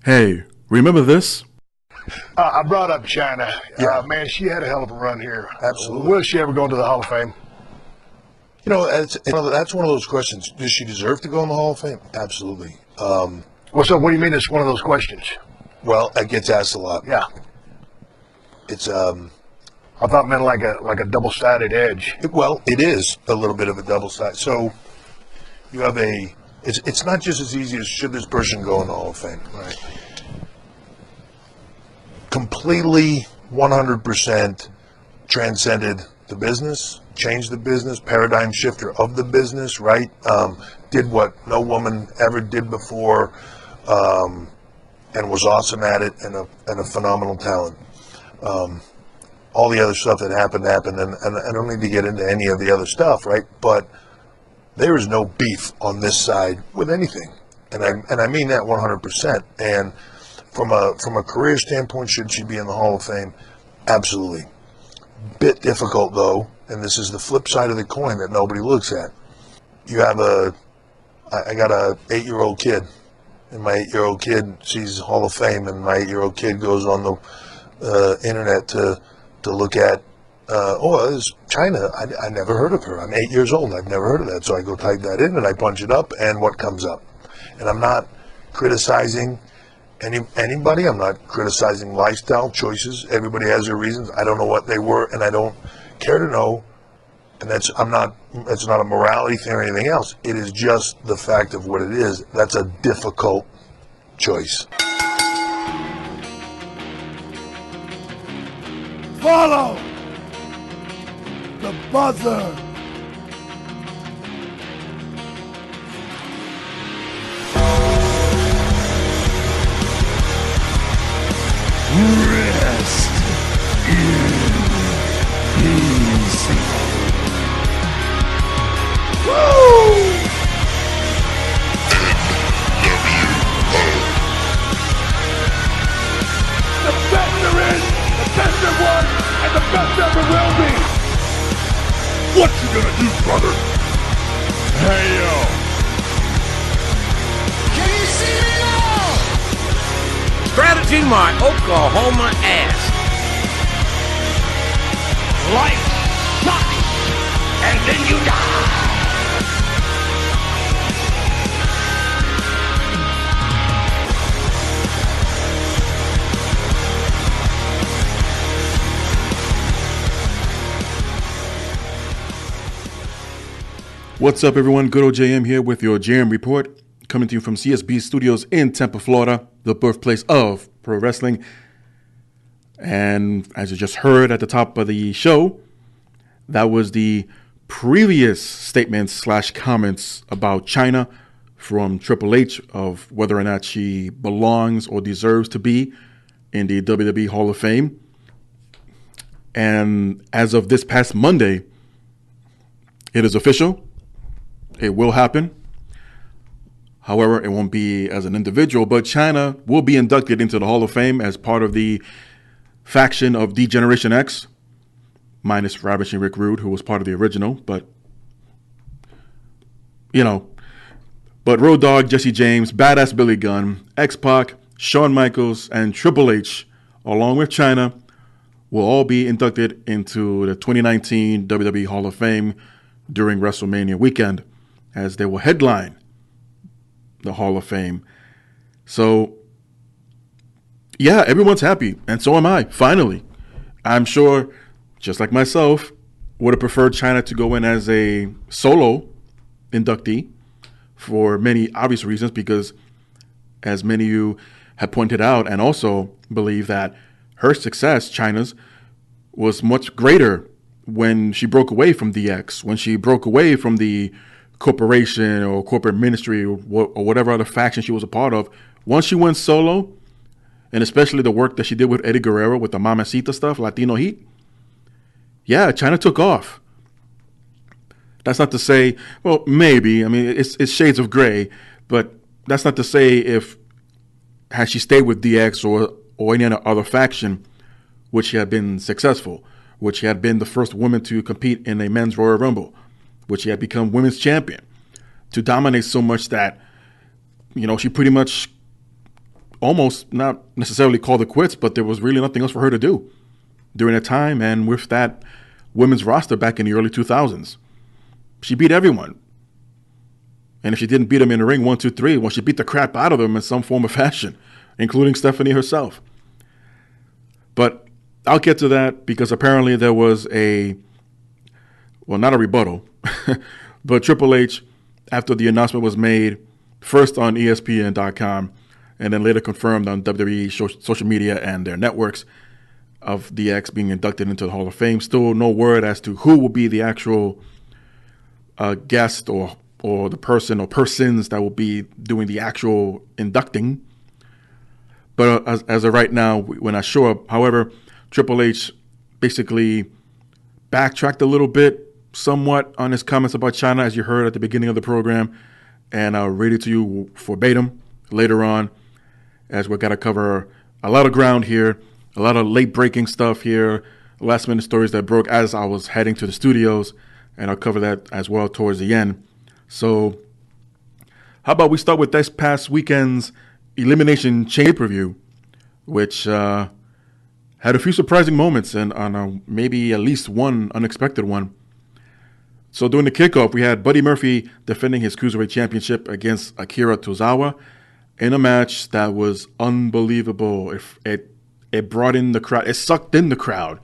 Hey, remember this? I brought up Chyna. Yeah. Man, she had a hell of a run here. Absolutely. Will she ever go into the Hall of Fame? You know, that's one of those questions. Does she deserve to go in the Hall of Fame? Absolutely. Well, so what do you mean it's one of those questions? Well, it gets asked a lot. Yeah. It's I thought it meant like a double-sided edge. it is a little bit of a double side. So you have it's not just as easy as should this person go in the Hall of Fame. Right. Completely 100% transcended the business, changed the business, paradigm shifter of the business, right? Did what no woman ever did before, and was awesome at it, and a phenomenal talent. All the other stuff that happened, and I don't need to get into any of the other stuff, right? But there is no beef on this side with anything, and I mean that 100%. And from a career standpoint, should she be in the Hall of Fame? Absolutely. Bit difficult though, and this is the flip side of the coin that nobody looks at. You have I got a 8-year-old kid, and my 8-year-old kid sees Hall of Fame, and my 8-year-old kid goes on the internet to look at, it's Chyna. I never heard of her. I'm 8 years old. I've never heard of that. So I go type that in, and I punch it up, and what comes up? And I'm not criticizing anybody. I'm not criticizing lifestyle choices. Everybody has their reasons. I don't know what they were, and I don't care to know. And that's not a morality thing or anything else. It is just the fact of what it is. That's a difficult choice. Follow the buzzer. Rest in peace. Woo! The best there is, the best there was, and the best ever will be. What you gonna do, brother? Hey, yo. Can you see me now? Strategy my Oklahoma ass. Life sucks, and then you die. What's up, everyone? GoodOlJM here with your JM report, coming to you from CSB Studios in Tampa, Florida, the birthplace of pro wrestling. And as you just heard at the top of the show, that was the previous statements / comments about Chyna from Triple H of whether or not she belongs or deserves to be in the WWE Hall of Fame. And as of this past Monday, it is official. It will happen. However, it won't be as an individual, but Chyna will be inducted into the Hall of Fame as part of the faction of D-Generation X, minus Ravishing Rick Rude, who was part of the original, but Road Dogg, Jesse James, Badass Billy Gunn, X-Pac, Shawn Michaels, and Triple H, along with Chyna, will all be inducted into the 2019 WWE Hall of Fame during WrestleMania weekend, as they will headline the Hall of Fame. So, yeah, everyone's happy, and so am I, finally. I'm sure, just like myself, would have preferred Chyna to go in as a solo inductee for many obvious reasons, because as many of you have pointed out and also believe that her success, Chyna's, was much greater when she broke away from DX, when she broke away from the corporation or corporate ministry or whatever other faction she was a part of. Once she went solo, and especially the work that she did with Eddie Guerrero with the Mamacita stuff, Latino Heat, yeah, Chyna took off. That's not to say, well, maybe, I mean, it's shades of gray, but that's not to say had she stayed with DX or any other faction, which she had been successful, which she had been the first woman to compete in a men's Royal Rumble, which she had become women's champion, to dominate so much that, she pretty much almost not necessarily called it quits, but there was really nothing else for her to do during that time. And with that women's roster back in the early 2000s, she beat everyone. And if she didn't beat them in the ring 1, 2, 3, well, she beat the crap out of them in some form or fashion, including Stephanie herself. But I'll get to that because apparently there was not a rebuttal, but Triple H, after the announcement was made, first on ESPN.com, and then later confirmed on WWE social media and their networks, of DX being inducted into the Hall of Fame. Still no word as to who will be the actual guest or the person or persons that will be doing the actual inducting. But as of right now, we're not sure. However, Triple H basically backtracked a little bit, somewhat, on his comments about Chyna, as you heard at the beginning of the program. And I'll read it to you verbatim later on, as we're going to cover a lot of ground here, a lot of late-breaking stuff here, last-minute stories that broke as I was heading to the studios, and I'll cover that as well towards the end. So how about we start with this past weekend's Elimination Chamber pay-per-view, which had a few surprising moments and on maybe at least one unexpected one. So during the kickoff, we had Buddy Murphy defending his Cruiserweight Championship against Akira Tozawa in a match that was unbelievable. It brought in the crowd. It sucked in the crowd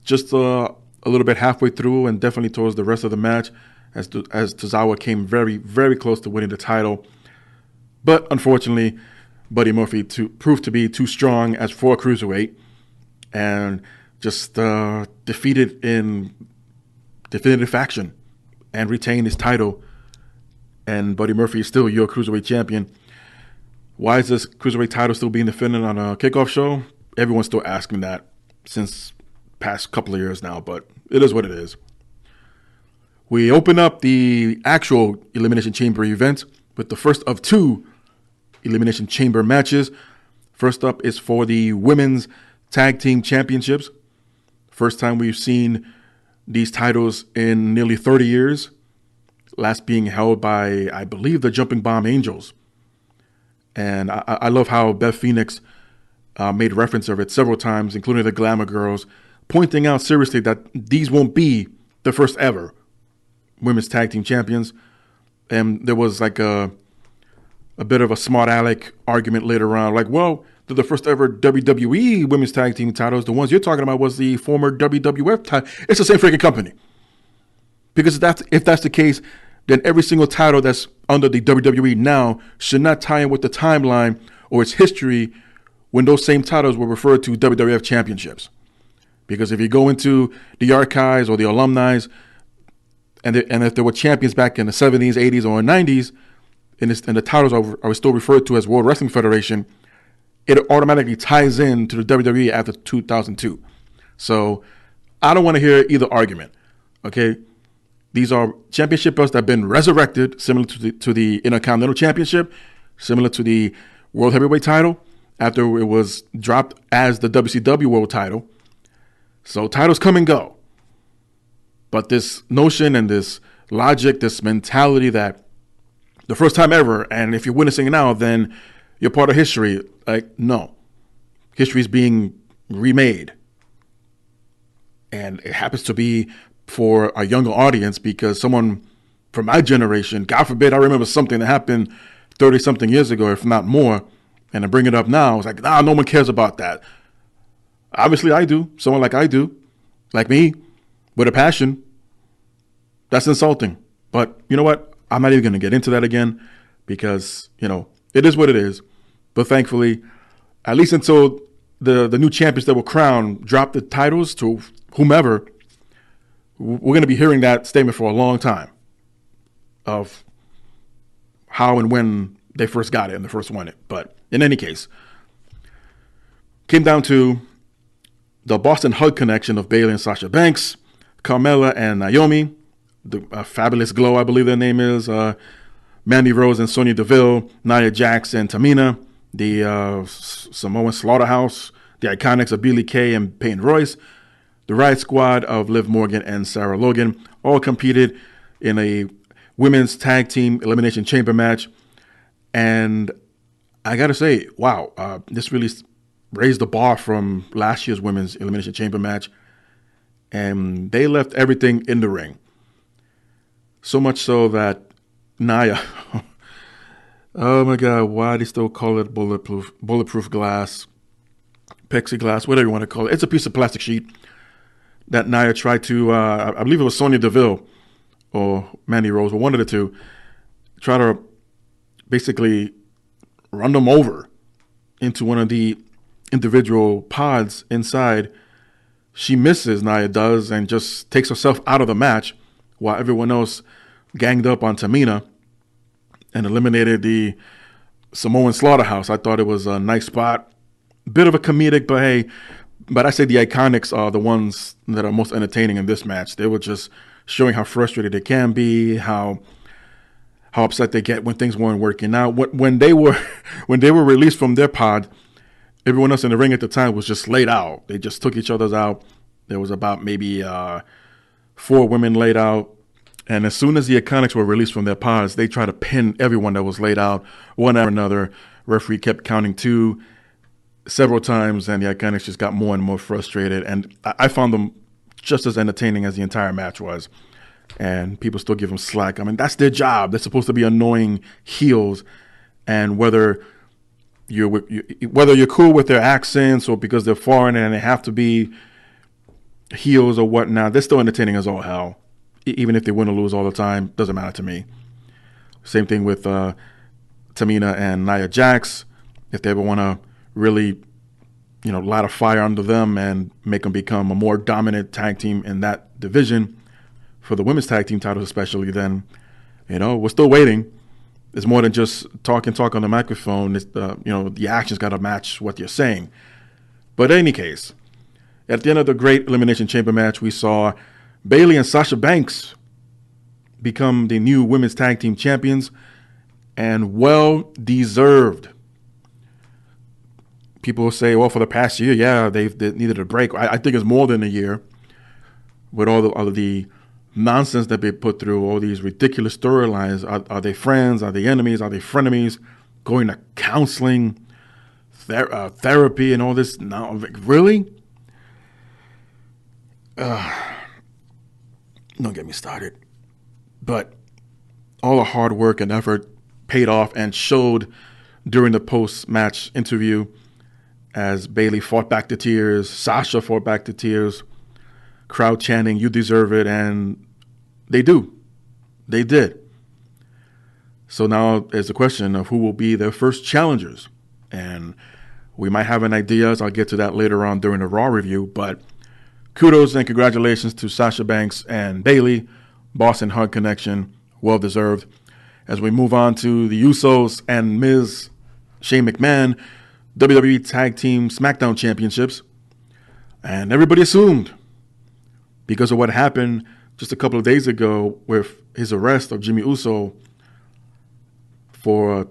just a little bit halfway through, and definitely towards the rest of the match, as Tozawa came very, very close to winning the title. But unfortunately, Buddy Murphy proved to be too strong as for a Cruiserweight, and just defeated in definitive action and retained his title. And Buddy Murphy is still your Cruiserweight champion. Why is this Cruiserweight title still being defended on a kickoff show? Everyone's still asking that since past couple of years now, but it is what it is. We open up the actual Elimination Chamber event with the first of two Elimination Chamber matches. First up is for the Women's Tag Team Championships. First time we've seen these titles in nearly 30 years. Last being held by, I believe, the Jumping Bomb Angels. And I love how Beth Phoenix made reference of it several times, including the Glamour Girls, pointing out seriously that these won't be the first ever Women's Tag Team Champions. And there was like a bit of a smart aleck argument later on, like, well, the first ever WWE Women's Tag Team titles, the ones you're talking about, was the former WWF title. It's the same freaking company. Because if that's the case, then every single title that's under the WWE now should not tie in with the timeline or its history when those same titles were referred to WWF championships. Because if you go into the archives or the alumni, and if there were champions back in the 70s, 80s, or 90s, and the titles are still referred to as World Wrestling Federation, it automatically ties in to the WWE after 2002. So I don't want to hear either argument, okay? These are championship belts that have been resurrected, similar to the Intercontinental Championship, similar to the World Heavyweight title, after it was dropped as the WCW World title. So titles come and go. But this notion and this logic, this mentality that the first time ever, and if you're witnessing it now, then you're part of history. Like, no. History is being remade. And it happens to be for a younger audience because someone from my generation, God forbid, I remember something that happened 30-something years ago, if not more, and I bring it up now. It's like, no one cares about that. Obviously, I do. Someone like I do, like me, with a passion. That's insulting. But you know what? I'm not even going to get into that again because, it is what it is. But thankfully, at least until the new champions that were crowned drop the titles to whomever, we're going to be hearing that statement for a long time of how and when they first got it and they first won it. But in any case, came down to the Boston Hug connection of Bayley and Sasha Banks, Carmella and Naomi, the Fabulous Glow, I believe their name is, Mandy Rose and Sonya Deville, Nia Jax and Tamina, the Samoan Slaughterhouse, the Iconics of Billie Kay and Peyton Royce, the Riot Squad of Liv Morgan and Sarah Logan, all competed in a women's tag team elimination chamber match. And I got to say, wow, this really raised the bar from last year's Women's Elimination Chamber match. And they left everything in the ring. So much so that Nia, oh my God, why do they still call it bulletproof glass, plexiglass, whatever you want to call it. It's a piece of plastic sheet that Nia tried to, I believe it was Sonya Deville or Mandy Rose, or one of the two, try to basically run them over into one of the individual pods inside. She misses, Nia does, and just takes herself out of the match while everyone else ganged up on Tamina and eliminated the Samoan Slaughterhouse. I thought it was a nice spot. Bit of a comedic, but hey, but I say the Iconics are the ones that are most entertaining in this match. They were just showing how frustrated they can be, how upset they get when things weren't working out. When they were released from their pod, everyone else in the ring at the time was just laid out. They just took each other's out. There was about maybe 4 women laid out. And as soon as the Iconics were released from their pods, they tried to pin everyone that was laid out one after another. Referee kept counting 2 several times, and the Iconics just got more and more frustrated. And I found them just as entertaining as the entire match was. And people still give them slack. I mean, that's their job. They're supposed to be annoying heels. And whether you're cool with their accents or because they're foreign and they have to be heels or whatnot, they're still entertaining as all hell. Even if they win or lose all the time, doesn't matter to me. Same thing with Tamina and Nia Jax. If they ever want to really, light a fire under them and make them become a more dominant tag team in that division for the women's tag team titles especially, then, we're still waiting. It's more than just talk on the microphone. It's, the action's got to match what you're saying. But in any case, at the end of the great Elimination Chamber match, we saw Bayley and Sasha Banks become the new women's tag team champions, and well deserved. People say, well, for the past year, yeah, they needed a break. I think it's more than a year with all of the nonsense that they put through, all these ridiculous storylines. Are they friends? Are they enemies? Are they frenemies? Going to counseling, therapy, and all this. Now, really? Don't get me started. But all the hard work and effort paid off and showed during the post-match interview as Bayley fought back the tears, Sasha fought back the tears, crowd chanting, "You deserve it," and they do. They did. So now there's the question of who will be their first challengers. And we might have an idea, so I'll get to that later on during the Raw review, but kudos and congratulations to Sasha Banks and Bayley. Boston Hug connection, well deserved. As we move on to the Usos and Miz, Shane McMahon, WWE Tag Team Smackdown Championships. And everybody assumed, because of what happened just a couple of days ago with his arrest of Jimmy Uso for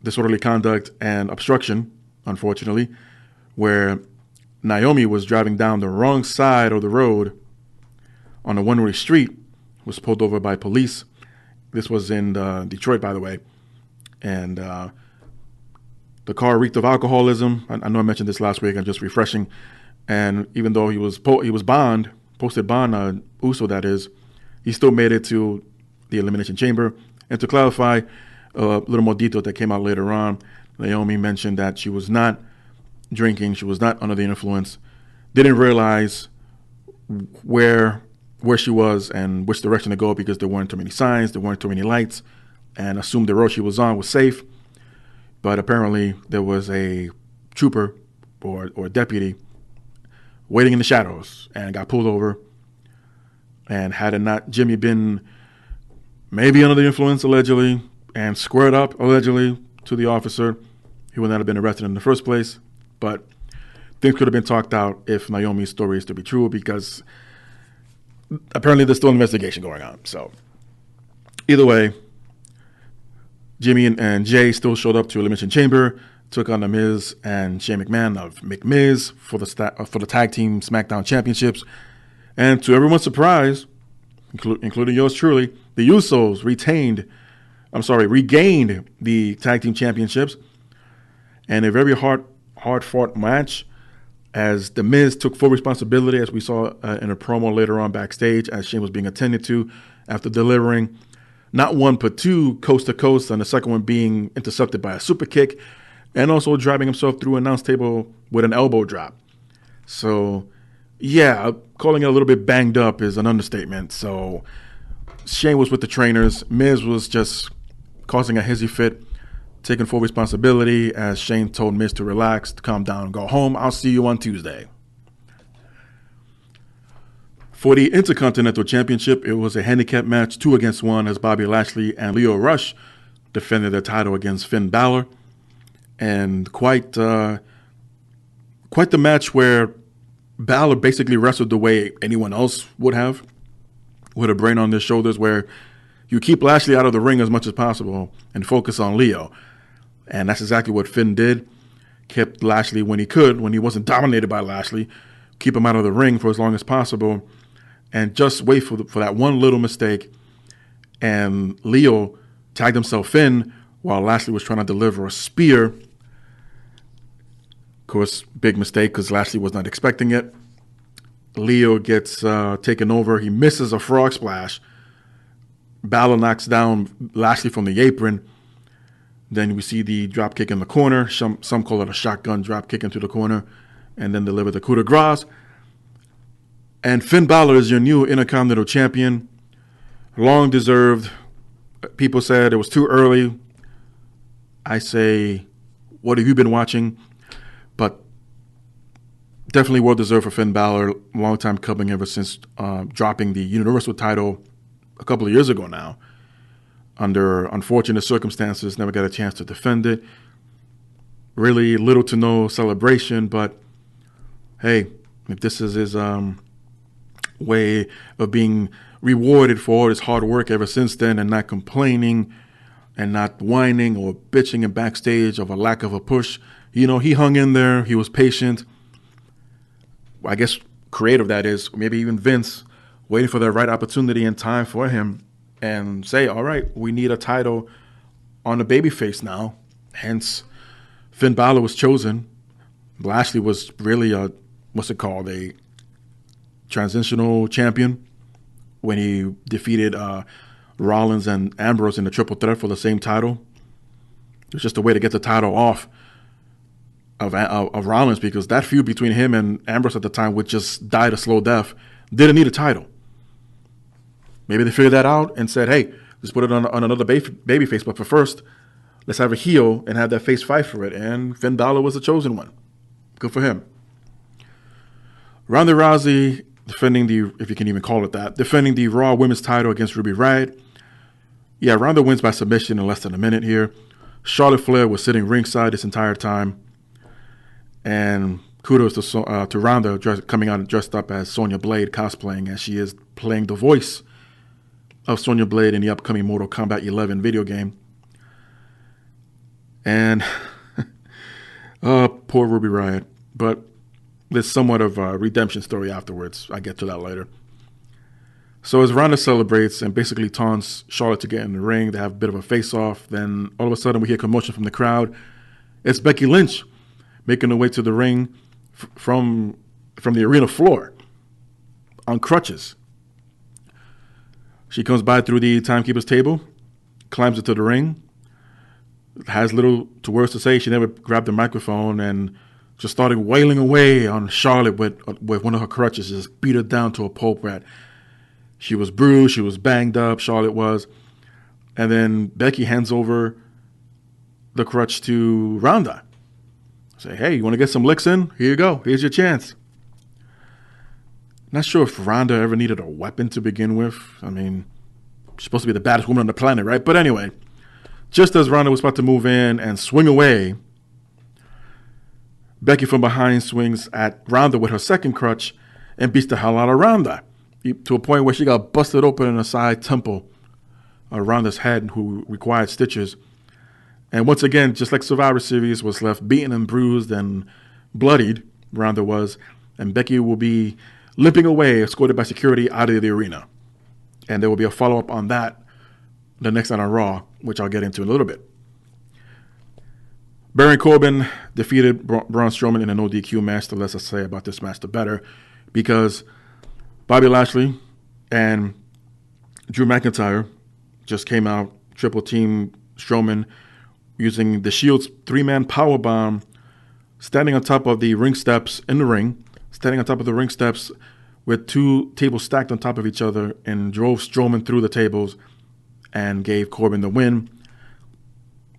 disorderly conduct and obstruction, unfortunately, where Naomi was driving down the wrong side of the road on a one-way street, was pulled over by police. This was in Detroit, by the way. And the car reeked of alcoholism. I know I mentioned this last week. I'm just refreshing. And even though he was posted bond, Uso that is, he still made it to the Elimination Chamber. And to clarify a little more detail that came out later on, Naomi mentioned that she was not drinking. She was not under the influence. Didn't realize where she was and which direction to go because there weren't too many signs, there weren't too many lights, and assumed the road she was on was safe. But apparently there was a trooper or a deputy waiting in the shadows and got pulled over. And had it not Jimmy been maybe under the influence allegedly and squared up allegedly to the officer, he would not have been arrested in the first place. But things could have been talked out if Naomi's story is to be true, because apparently there's still an investigation going on. So either way, Jimmy and Jay still showed up to Elimination Chamber, took on The Miz and Shane McMahon of McMiz for the Tag Team SmackDown Championships. And to everyone's surprise, including yours truly, the Usos regained the Tag Team Championships. and a very hard-fought match, as The Miz took full responsibility, as we saw in a promo later on backstage, as Shane was being attended to after delivering not one but two coast to coast, and the second one being intercepted by a super kick, and also driving himself through an announce table with an elbow drop. So, yeah, calling it a little bit banged up is an understatement. So, Shane was with the trainers. Miz was just causing a hissy fit, taking full responsibility, as Shane told Miz to relax, to calm down, and go home. I'll see you on Tuesday. For the Intercontinental Championship, it was a handicap match, 2 against 1, as Bobby Lashley and Lio Rush defended their title against Finn Balor. And quite the match where Balor basically wrestled the way anyone else would have, with a brain on their shoulders, where you keep Lashley out of the ring as much as possible and focus on Lio. And that's exactly what Finn did. Kept Lashley when he could, when he wasn't dominated by Lashley, keep him out of the ring for as long as possible, and just wait for that one little mistake. And Lio tagged himself in while Lashley was trying to deliver a spear. Of course, big mistake because Lashley was not expecting it. Lio gets taken over. He misses a frog splash. Balor knocks down Lashley from the apron. Then we see the drop kick in the corner. Some call it a shotgun drop kick into the corner, and then deliver the coup de grace. And Finn Balor is your new Intercontinental Champion. Long deserved. People said it was too early. I say, what have you been watching? But definitely well deserved for Finn Balor. Long time coming ever since dropping the Universal title a couple of years ago now. Under unfortunate circumstances, never got a chance to defend it. Really little to no celebration, but hey, if this is his way of being rewarded for all his hard work ever since then, and not complaining and not whining or bitching in backstage of a lack of a push, he hung in there. He was patient. I guess creative, that is, maybe even Vince, waiting for the right opportunity and time for him, and say, all right, we need a title on the babyface now. Hence, Finn Balor was chosen. Lashley was really a transitional champion when he defeated Rollins and Ambrose in the triple threat for the same title. It was just a way to get the title off of Rollins, because that feud between him and Ambrose at the time, which just died a slow death, didn't need a title. Maybe they figured that out and said, hey, let's put it on another babyface, but for first, let's have a heel and have that face fight for it. And Finn Balor was the chosen one. Good for him. Ronda Rousey defending if you can even call it that, defending the Raw Women's title against Ruby Riott. Yeah, Ronda wins by submission in less than a minute here. Charlotte Flair was sitting ringside this entire time. And kudos to Ronda coming out dressed up as Sonya Blade, cosplaying, as she is playing the voice of Sonya Blade in the upcoming Mortal Kombat 11 video game. And poor Ruby Riott. But there's somewhat of a redemption story afterwards. I'll get to that later. So as Ronda celebrates and basically taunts Charlotte to get in the ring, they have a bit of a face-off. Then all of a sudden we hear commotion from the crowd. It's Becky Lynch making her way to the ring from the arena floor on crutches. She comes by through the timekeeper's table, climbs into the ring, has little to words to say. She never grabbed the microphone and just started wailing away on Charlotte with one of her crutches, just beat her down to a pulp rat. She was bruised, she was banged up, Charlotte was. And then Becky hands over the crutch to Ronda. Say, hey, you want to get some licks in? Here you go. Here's your chance. Not sure if Ronda ever needed a weapon to begin with. I mean, she's supposed to be the baddest woman on the planet, right? But anyway, just as Ronda was about to move in and swing away, Becky from behind swings at Ronda with her second crutch and beats the hell out of Ronda, to a point where she got busted open in the side temple of Ronda's head, who required stitches. And once again, just like Survivor Series, was left beaten and bruised and bloodied, Ronda was, and Becky will be limping away, escorted by security out of the arena. And there will be a follow-up on that the next night on Raw, which I'll get into in a little bit. Baron Corbin defeated Braun Strowman in a no DQ match. The less I say about this match, the better, because Bobby Lashley and Drew McIntyre just came out, triple team Strowman using the Shield's 3-man powerbomb, standing on top of the ring steps in the ring, standing on top of the ring steps with 2 tables stacked on top of each other, and drove Strowman through the tables and gave Corbin the win.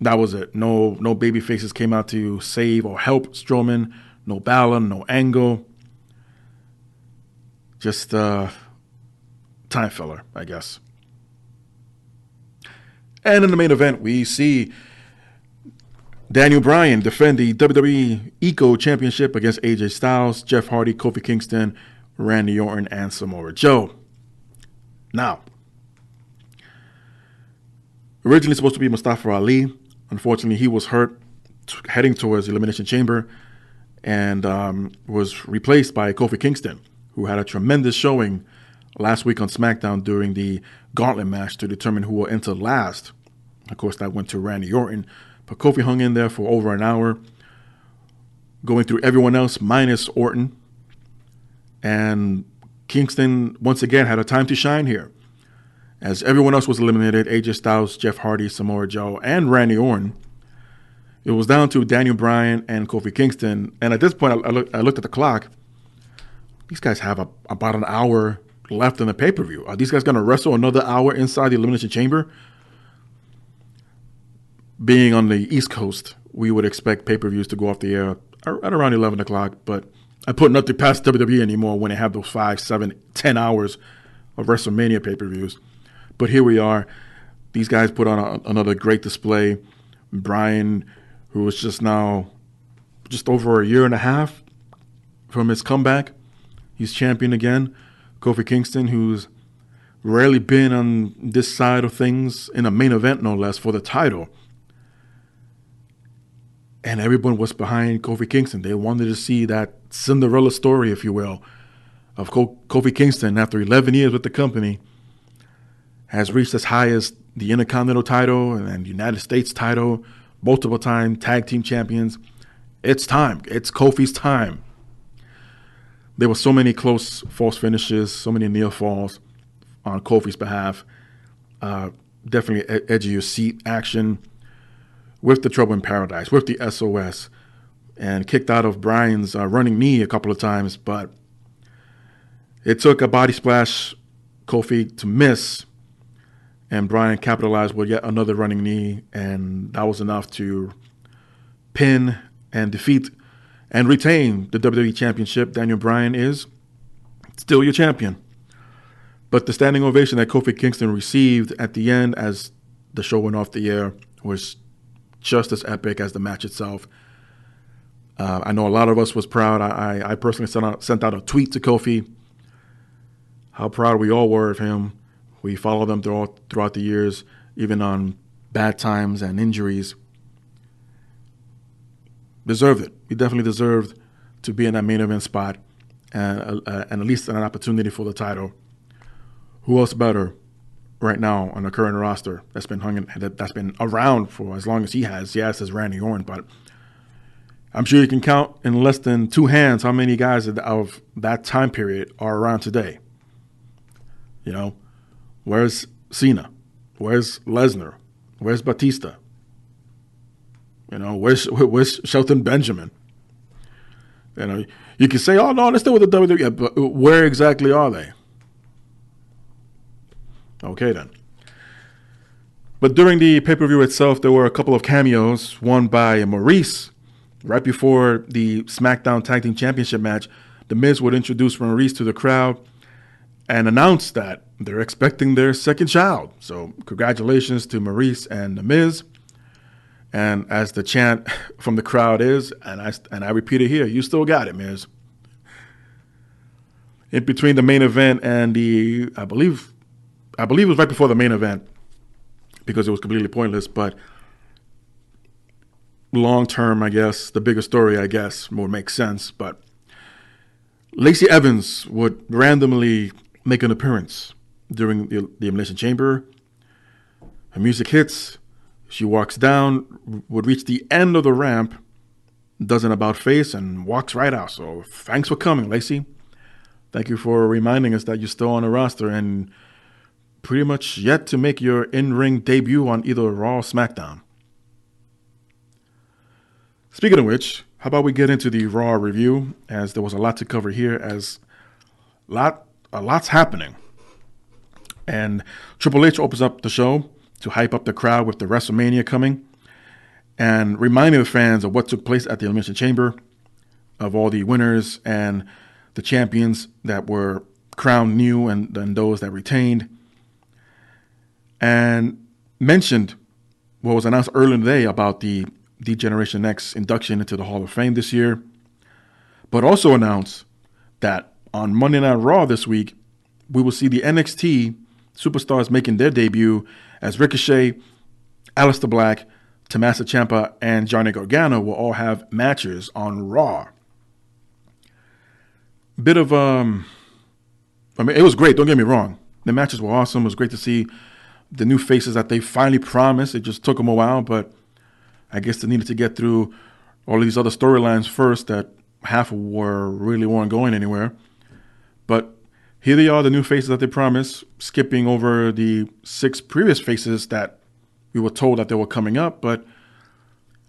That was it. No baby faces came out to save or help Strowman. No Balor, no Angle. Just time filler, I guess. And in the main event, we see Daniel Bryan defend the WWE Eco Championship against AJ Styles, Jeff Hardy, Kofi Kingston, Randy Orton, and Samoa Joe. Now, originally supposed to be Mustafa Ali. Unfortunately, he was hurt heading towards the Elimination Chamber and was replaced by Kofi Kingston, who had a tremendous showing last week on SmackDown during the gauntlet match to determine who will enter last. Of course, that went to Randy Orton, but Kofi hung in there for over an hour, going through everyone else minus Orton. And Kingston, once again, had a time to shine here. As everyone else was eliminated, AJ Styles, Jeff Hardy, Samoa Joe, and Randy Orton, it was down to Daniel Bryan and Kofi Kingston. And at this point, I looked at the clock. These guys have about an hour left in the pay-per-view. Are these guys going to wrestle another hour inside the Elimination Chamber? Being on the East Coast, we would expect pay-per-views to go off the air at around 11 o'clock. But I put nothing past WWE anymore when they have those 5, 7, 10 hours of WrestleMania pay-per-views. But here we are. These guys put on another great display. Bryan, who was just over a year and a half from his comeback, he's champion again. Kofi Kingston, who's rarely been on this side of things in a main event, no less, for the title. And everyone was behind Kofi Kingston. They wanted to see that Cinderella story, if you will, of Kofi Kingston after 11 years with the company, has reached as high as the Intercontinental title and United States title, multiple time tag team champions. It's time. It's Kofi's time. There were so many close false finishes, so many near falls on Kofi's behalf. Definitely edge of your seat action with the Trouble in Paradise, with the SOS, and kicked out of Bryan's running knee a couple of times. But it took a body splash Kofi to miss, and Bryan capitalized with yet another running knee, and that was enough to pin and defeat and retain the WWE Championship. Daniel Bryan is still your champion. But the standing ovation that Kofi Kingston received at the end as the show went off the air was just as epic as the match itself. I know a lot of us was proud. I personally sent out a tweet to Kofi, how proud we all were of him. We followed them throughout the years, even on bad times and injuries. Deserved it. He definitely deserved to be in that main event spot and at least an opportunity for the title. Who else better right now on the current roster that's been around for as long as he has? Yes, as Randy Orton, but I'm sure you can count in less than 2 hands how many guys of that time period are around today. You know, where's Cena? Where's Lesnar? Where's Batista? You know, where's Shelton Benjamin? You know, you can say, oh, no, they're still with the WWE, but where exactly are they? Okay, then. But during the pay-per-view itself, there were a couple of cameos, one by Maurice. Right before the SmackDown Tag Team Championship match, The Miz would introduce Maurice to the crowd and announce that they're expecting their second child. So congratulations to Maurice and The Miz. And as the chant from the crowd is, and I repeat it here, you still got it, Miz. In between the main event and I believe it was right before the main event because it was completely pointless, but long term, I guess, the bigger story, I guess, would make sense. But Lacey Evans would randomly make an appearance during the Elimination Chamber. Her music hits. She walks down, would reach the end of the ramp, does an about face, and walks right out. So thanks for coming, Lacey. Thank you for reminding us that you're still on the roster and pretty much yet to make your in-ring debut on either Raw or SmackDown. Speaking of which, how about we get into the Raw review, as there was a lot to cover here, as a lot's happening. And Triple H opens up the show to hype up the crowd with the WrestleMania coming and reminding the fans of what took place at the Elimination Chamber, of all the winners and the champions that were crowned new and those that retained, and mentioned what was announced earlier today about the Generation X induction into the Hall of Fame this year, but also announced that on Monday Night Raw this week, we will see the NXT superstars making their debut, as Ricochet, Aleister Black, Tommaso Ciampa, and Johnny Gargano will all have matches on Raw. Bit of, it was great, don't get me wrong. The matches were awesome. It was great to see the new faces that they finally promised. It just took them a while, but I guess they needed to get through all of these other storylines first that half weren't going anywhere. But here they are, the new faces that they promised, skipping over the 6 previous faces that we were told that they were coming up. But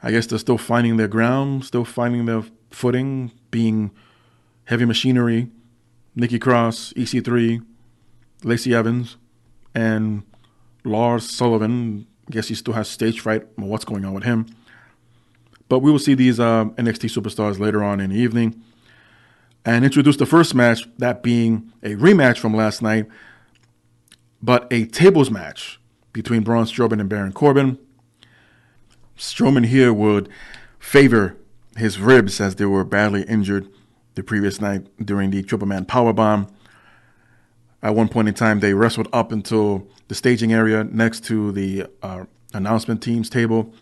I guess they're still finding their ground, still finding their footing, being Heavy Machinery, Nikki Cross, EC3, Lacey Evans, and Lars Sullivan. I guess he still has stage fright on what's going on with him. But we will see these NXT superstars later on in the evening and introduce the first match, that being a rematch from last night, but a tables match between Braun Strowman and Baron Corbin. Strowman here would favor his ribs, as they were badly injured the previous night during the Triple Man Powerbomb. At one point in time, they wrestled up until the staging area next to the announcement team's table.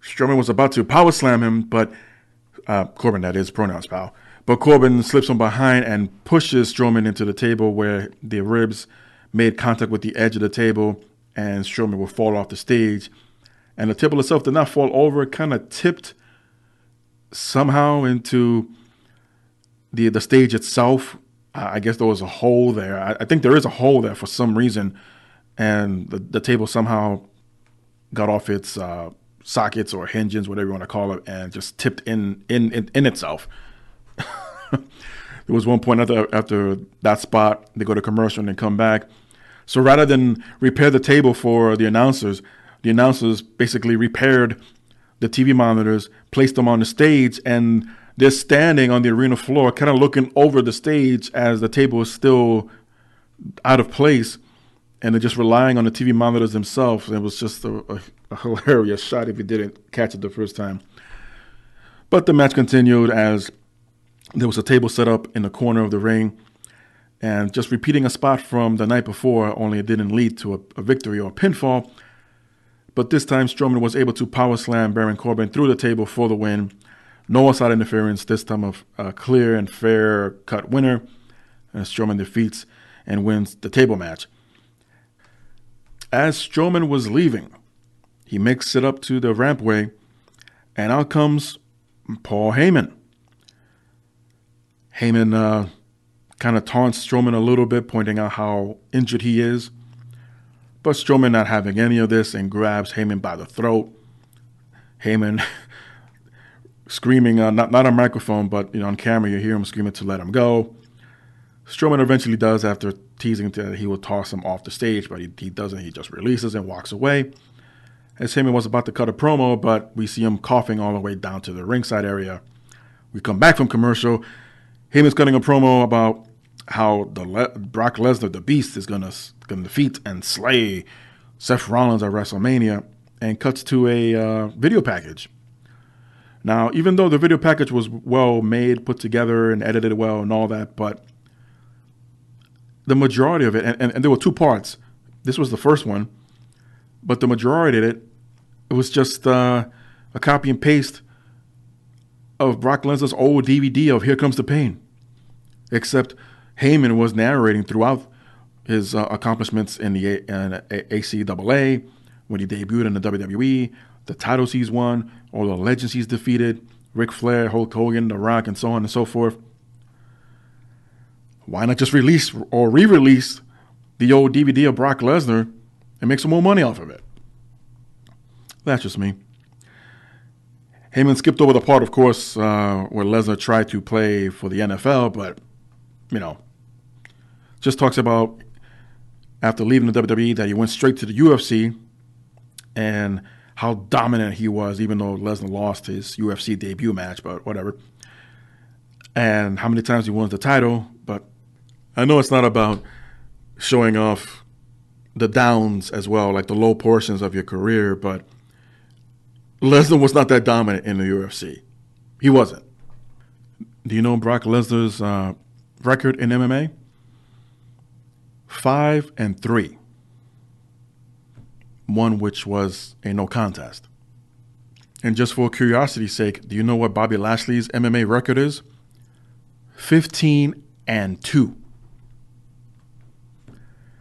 Strowman was about to power slam him, but Corbin, that is, pronouns pal. But Corbin slips from behind and pushes Strowman into the table, where the ribs made contact with the edge of the table, and Strowman will fall off the stage. And the table itself did not fall over. It kind of tipped somehow into the stage itself. I guess there was a hole there. I think there is a hole there for some reason. And the table somehow got off its sockets or hinges, whatever you want to call it, and just tipped in itself. There was one point after that spot, they go to commercial and then come back. So rather than repair the table for the announcers basically repaired the TV monitors, placed them on the stage, and they're standing on the arena floor, kind of looking over the stage as the table is still out of place, and they're just relying on the TV monitors themselves. It was just a hilarious shot if you didn't catch it the first time. But the match continued as there was a table set up in the corner of the ring, and just repeating a spot from the night before, only it didn't lead to a victory or a pinfall. But this time, Strowman was able to power slam Baron Corbin through the table for the win. No outside interference, this time of a clear and fair cut winner. And Strowman defeats and wins the table match. As Strowman was leaving, he makes it up to the rampway, and out comes Paul Heyman. Heyman kind of taunts Strowman a little bit, pointing out how injured he is. But Strowman not having any of this and grabs Heyman by the throat. Heyman screaming, not on microphone, but on camera, you hear him screaming to let him go. Strowman eventually does, after teasing that he will toss him off the stage, but he doesn't. He just releases and walks away. As Heyman was about to cut a promo, but we see him coughing all the way down to the ringside area. We come back from commercial. Heyman's cutting a promo about how Brock Lesnar, the Beast, is gonna defeat and slay Seth Rollins at WrestleMania, and cuts to a video package. Now, even though the video package was well made, put together, and edited well and all that, but the majority of it, and there were 2 parts. This was the first one, but the majority of it was just a copy and paste of Brock Lesnar's old DVD of Here Comes the Pain. Except Heyman was narrating throughout his accomplishments in the ACAA, when he debuted in the WWE, the titles he's won, all the legends he's defeated, Ric Flair, Hulk Hogan, The Rock, and so on and so forth. Why not just release or re-release the old DVD of Brock Lesnar and make some more money off of it? That's just me. Heyman skipped over the part, of course, where Lesnar tried to play for the NFL, but, just talks about after leaving the WWE that he went straight to the UFC and how dominant he was, even though Lesnar lost his UFC debut match, but whatever. And how many times he won the title. But I know it's not about showing off the downs as well, like the low portions of your career, but Lesnar was not that dominant in the UFC. He wasn't. Do you know Brock Lesnar's record in MMA? 5-3. One which was a no contest. And just for curiosity's sake, do you know what Bobby Lashley's MMA record is? 15-2.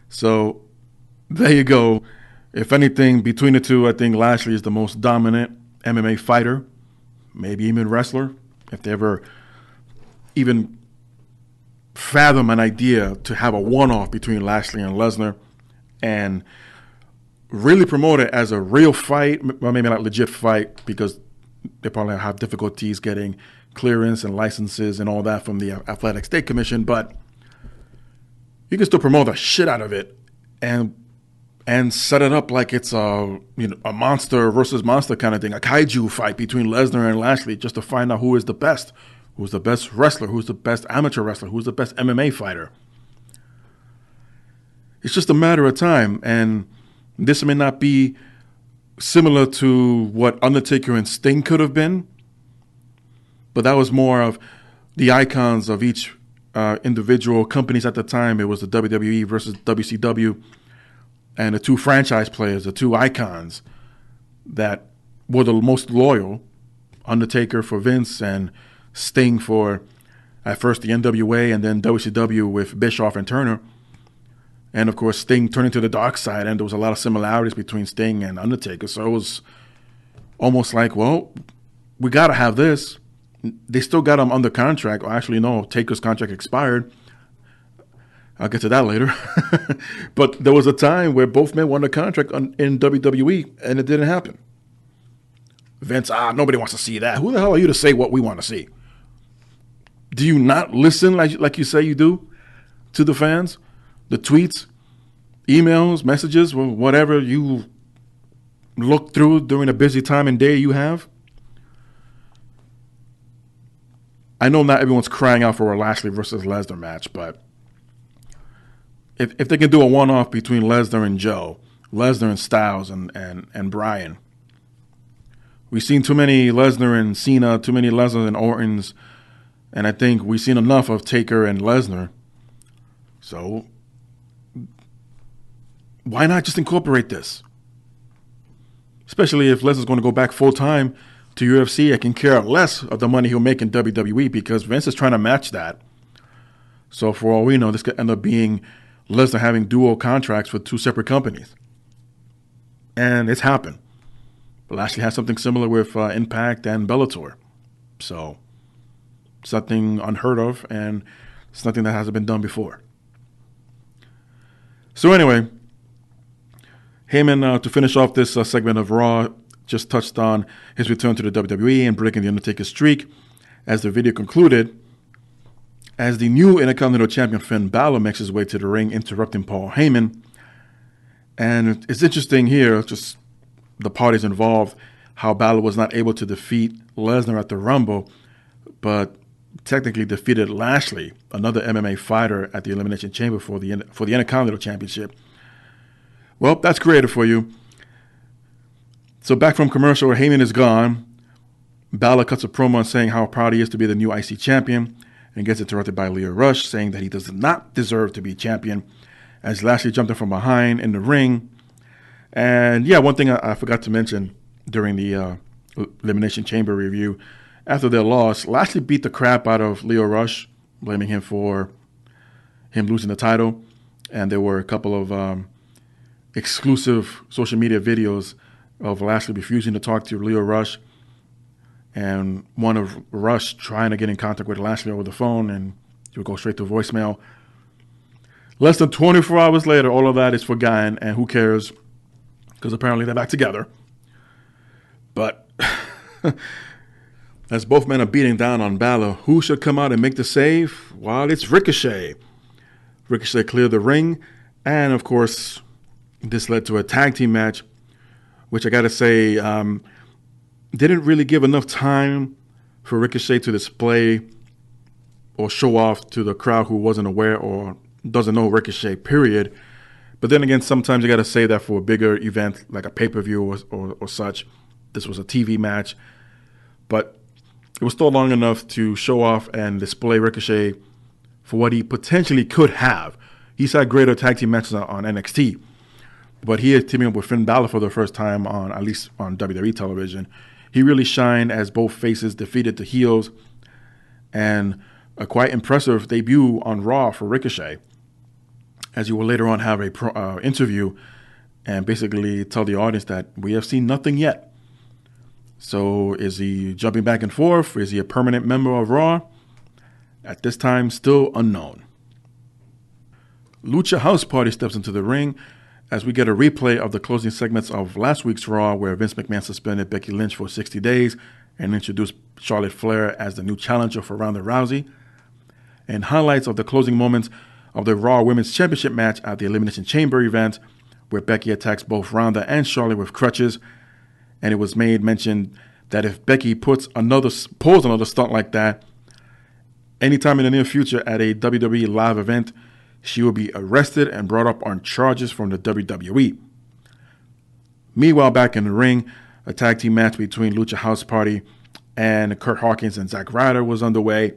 So there you go. If anything, between the two, I think Lashley is the most dominant MMA fighter, maybe even wrestler. If they ever even fathom an idea to have a one-off between Lashley and Lesnar and really promote it as a real fight, well, maybe not legit fight, because they probably have difficulties getting clearance and licenses and all that from the Athletic State Commission, but you can still promote the shit out of it and set it up like it's a monster versus monster kind of thing, a kaiju fight between Lesnar and Lashley, just to find out who is the best wrestler, who's the best amateur wrestler, who's the best MMA fighter. It's just a matter of time, and this may not be similar to what Undertaker and Sting could have been, but that was more of the icons of each individual companies at the time. It was the WWE versus WCW, and the two franchise players, the two icons that were the most loyal, Undertaker for Vince and Sting for, at first, the NWA and then WCW with Bischoff and Turner. And, of course, Sting turning to the dark side, and there was a lot of similarities between Sting and Undertaker. So it was almost like, well, we got to have this. They still got him under contract. Or actually, no, Taker's contract expired. I'll get to that later. But there was a time where both men won the contract in WWE, and it didn't happen. Vince, nobody wants to see that. Who the hell are you to say what we want to see? Do you not listen like you say you do to the fans? The tweets, emails, messages, whatever you look through during a busy time and day you have? I know not everyone's crying out for a Lashley versus Lesnar match, but if they can do a one-off between Lesnar and Joe, Lesnar and Styles and Bryan. We've seen too many Lesnar and Cena, too many Lesnar and Ortons, and I think we've seen enough of Taker and Lesnar. So why not just incorporate this? Especially if Lesnar's going to go back full-time to UFC, I can care less of the money he'll make in WWE because Vince is trying to match that. So for all we know, this could end up being Lesnar having dual contracts with two separate companies. And it's happened. Lashley has something similar with Impact and Bellator. So it's nothing unheard of, and it's nothing that hasn't been done before. So anyway, Heyman, to finish off this segment of Raw, just touched on his return to the WWE and breaking the Undertaker's streak. As the video concluded, as the new Intercontinental Champion Finn Balor makes his way to the ring, interrupting Paul Heyman. And it's interesting here, just the parties involved, how Balor was not able to defeat Lesnar at the Rumble, but technically defeated Lashley, another MMA fighter, at the Elimination Chamber for the Intercontinental Championship. Well, that's creative for you. So back from commercial, where Heyman is gone, Balor cuts a promo on saying how proud he is to be the new IC champion and gets interrupted by Lio Rush, saying that he does not deserve to be champion, as Lashley jumped in from behind in the ring. And yeah, one thing I forgot to mention during the Elimination Chamber review, after their loss, Lashley beat the crap out of Lio Rush, blaming him for him losing the title. And there were a couple of exclusive social media videos of Lashley refusing to talk to Leo Rush, and one of Rush trying to get in contact with Lashley over the phone, and he would go straight to voicemail. Less than 24 hours later, all of that is forgotten, and who cares? Because apparently they're back together. But as both men are beating down on Balor, who should come out and make the save? Well, it's Ricochet. Ricochet cleared the ring, and of course, this led to a tag team match, which I got to say, didn't really give enough time for Ricochet to display or show off to the crowd who wasn't aware or doesn't know Ricochet, period. But then again, sometimes you got to say that for a bigger event like a pay-per-view or such. This was a TV match. But it was still long enough to show off and display Ricochet for what he potentially could have. He's had greater tag team matches on NXT. But he is teaming up with Finn Balor for the first time on, at least on WWE television. He really shined as both faces defeated the heels. And a quite impressive debut on Raw for Ricochet, as you will later on have a interview and basically tell the audience that we have seen nothing yet. So is he jumping back and forth? Is he a permanent member of Raw? At this time, still unknown. Lucha House Party steps into the ring as we get a replay of the closing segments of last week's Raw, where Vince McMahon suspended Becky Lynch for 60 days and introduced Charlotte Flair as the new challenger for Ronda Rousey, and highlights of the closing moments of the Raw Women's Championship match at the Elimination Chamber event, where Becky attacks both Ronda and Charlotte with crutches, and it was made mention that if Becky pulls another stunt like that anytime in the near future at a WWE live event, she will be arrested and brought up on charges from the WWE. Meanwhile, back in the ring, a tag team match between Lucha House Party and Kurt Hawkins and Zack Ryder was underway.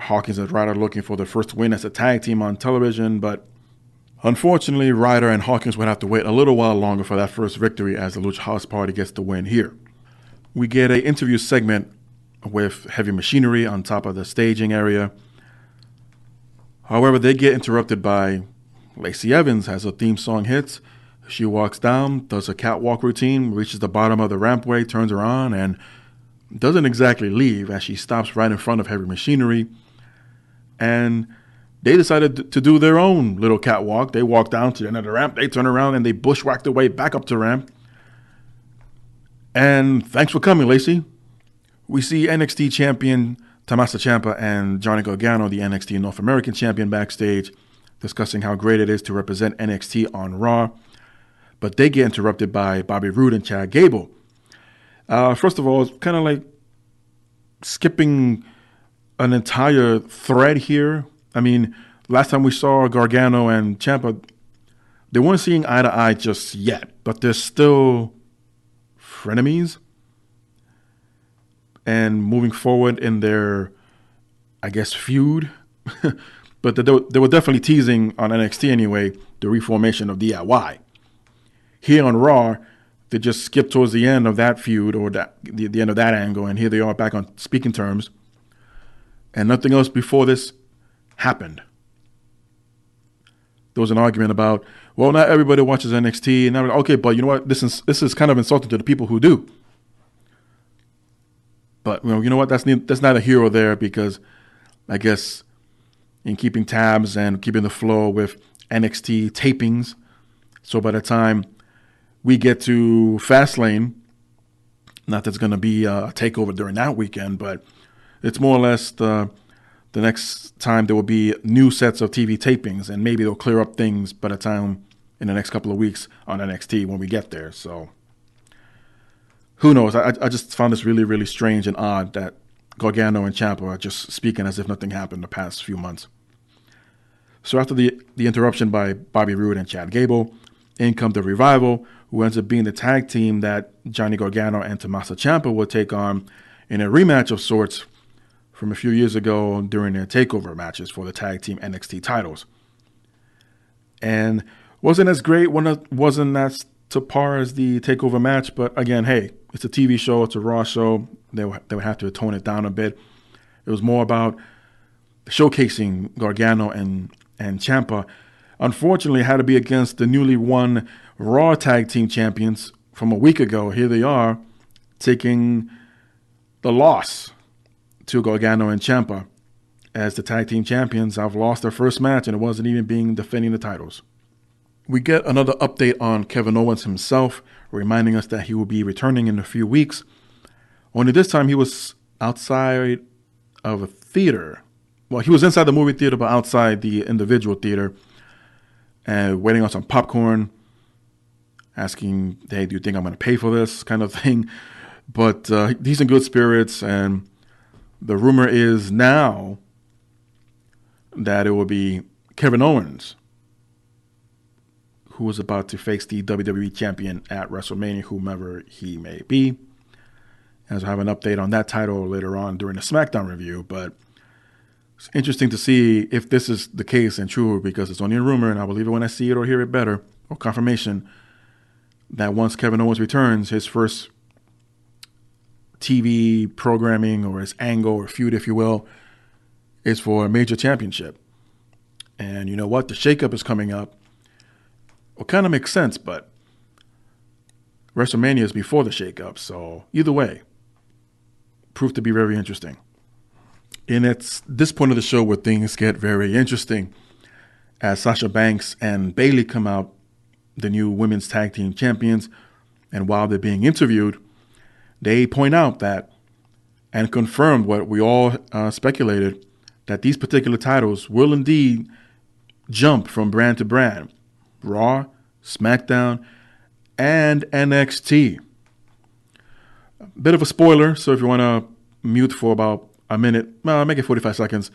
Hawkins and Ryder looking for their first win as a tag team on television, but unfortunately, Ryder and Hawkins would have to wait a little while longer for that first victory as the Lucha House Party gets the win here. We get an interview segment with Heavy Machinery on top of the staging area. However, they get interrupted by Lacey Evans as her theme song hits. She walks down, does a catwalk routine, reaches the bottom of the rampway, turns around, and doesn't exactly leave as she stops right in front of Heavy Machinery. And they decided to do their own little catwalk. They walk down to the end of the ramp, they turn around, and they bushwhack their way back up to the ramp. And thanks for coming, Lacey. We see NXT champion Tommaso Ciampa and Johnny Gargano, the NXT North American champion, backstage discussing how great it is to represent NXT on Raw. But they get interrupted by Bobby Roode and Chad Gable. First of all, it's kind of like skipping an entire thread here. I mean, last time we saw Gargano and Ciampa, they weren't seeing eye to eye just yet, but they're still frenemies. And moving forward in their, I guess, feud. But they were definitely teasing on NXT anyway, the reformation of DIY. Here on Raw, they just skipped towards the end of that feud or the end of that angle, and here they are back on speaking terms. And nothing else before this happened. There was an argument about, well, not everybody watches NXT, and I'm like, okay, but you know what? This is kind of insulting to the people who do. But you know what? That's not a hero there, because I guess in keeping tabs and keeping the flow with NXT tapings, so by the time we get to Fastlane, not that it's going to be a takeover during that weekend, but it's more or less the next time there will be new sets of TV tapings, and maybe they'll clear up things by the time in the next couple of weeks on NXT when we get there. So who knows? I just found this really, really strange and odd that Gargano and Ciampa are just speaking as if nothing happened the past few months. So after the interruption by Bobby Roode and Chad Gable, in come the Revival, who ends up being the tag team that Johnny Gargano and Tommaso Ciampa will take on in a rematch of sorts from a few years ago during their takeover matches for the tag team NXT titles. And wasn't as great, wasn't as to par as the takeover match, but again, hey, it's a TV show, it's a Raw show. They would have to tone it down a bit. It was more about showcasing Gargano and Ciampa unfortunately had to be against the newly won Raw Tag Team Champions from a week ago. Here they are, taking the loss to Gargano and Ciampa, as the Tag Team Champions have lost their first match, and it wasn't even being defending the titles. We get another update on Kevin Owens himself, reminding us that he will be returning in a few weeks. Only this time he was outside of a theater. Well, he was inside the movie theater, but outside the individual theater, and waiting on some popcorn, asking, hey, do you think I'm going to pay for this kind of thing? But he's in good spirits, and the rumor is now that it will be Kevin Owens who is about to face the WWE champion at WrestleMania, whomever he may be. As I have an update on that title later on during the Smackdown review, but it's interesting to see if this is the case and true, because it's only a rumor, and I'll believe it when I see it or hear it better, or confirmation, that once Kevin Owens returns, his first TV programming or his angle or feud, if you will, is for a major championship. And you know what? The shakeup is coming up. Well, kind of makes sense, but WrestleMania is before the shakeup, so either way, proved to be very interesting. And it's this point of the show where things get very interesting, as Sasha Banks and Bayley come out, the new women's tag team champions, and while they're being interviewed, they point out that, and confirmed what we all speculated, that these particular titles will indeed jump from brand to brand. Raw, SmackDown, and NXT. A bit of a spoiler, so if you want to mute for about a minute, make it 45 seconds.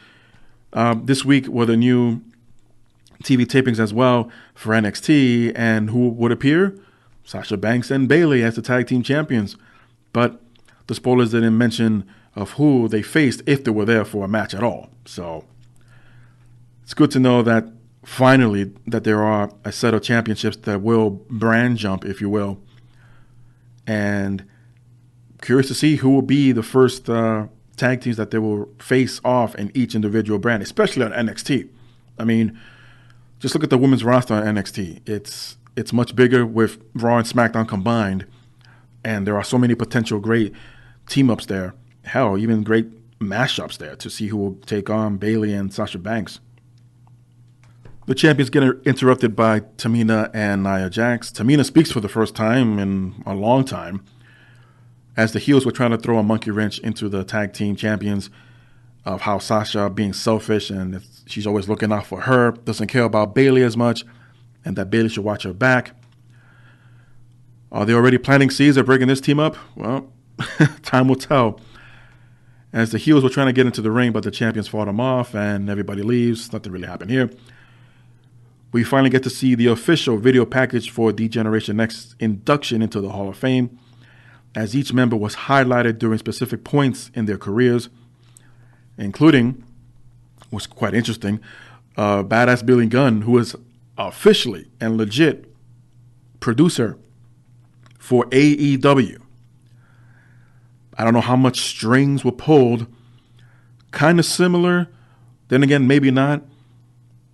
This week were the new TV tapings as well for NXT, and who would appear? Sasha Banks and Bayley as the tag team champions. But the spoilers didn't mention of who they faced if they were there for a match at all. So it's good to know that finally that there are a set of championships that will brand jump, if you will. And curious to see who will be the first tag teams that they will face off in each individual brand, especially on NXT. I mean, just look at the women's roster on NXT. It's much bigger with Raw and SmackDown combined, and there are so many potential great team-ups there. Hell, even great mashups there to see who will take on Bayley and Sasha Banks. The champions get interrupted by Tamina and Nia Jax. Tamina speaks for the first time in a long time, as the heels were trying to throw a monkey wrench into the tag team champions of how Sasha being selfish and she's always looking out for her, doesn't care about Bayley as much, and that Bayley should watch her back. Are they already planting seeds of breaking this team up? Well, time will tell. As the heels were trying to get into the ring, but the champions fought them off and everybody leaves. Nothing really happened here. We finally get to see the official video package for D-Generation X induction into the Hall of Fame, as each member was highlighted during specific points in their careers, including, was quite interesting, Badass Billy Gunn, who is officially and legit producer for AEW. I don't know how much strings were pulled. Kind of similar, then again, maybe not,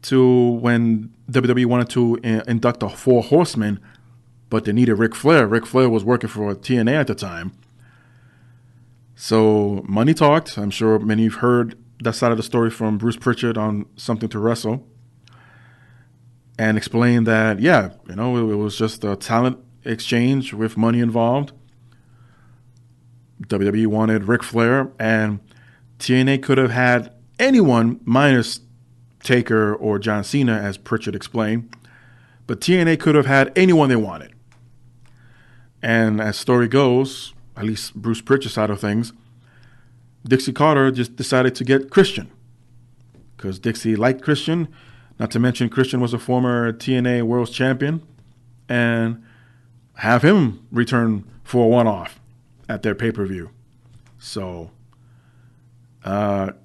to when WWE wanted to induct the Four Horsemen, but they needed Ric Flair. Ric Flair was working for TNA at the time. So money talked. I'm sure many of you have heard that side of the story from Bruce Pritchard on Something to Wrestle, and explained that, yeah, it was just a talent exchange with money involved. WWE wanted Ric Flair, and TNA could have had anyone minus Taker or John Cena, as Pritchard explained, but TNA could have had anyone they wanted. And as story goes, at least Bruce Pritchard's side of things, Dixie Carter just decided to get Christian because Dixie liked Christian, not to mention Christian was a former TNA World Champion, and have him return for a one-off at their pay-per-view. So,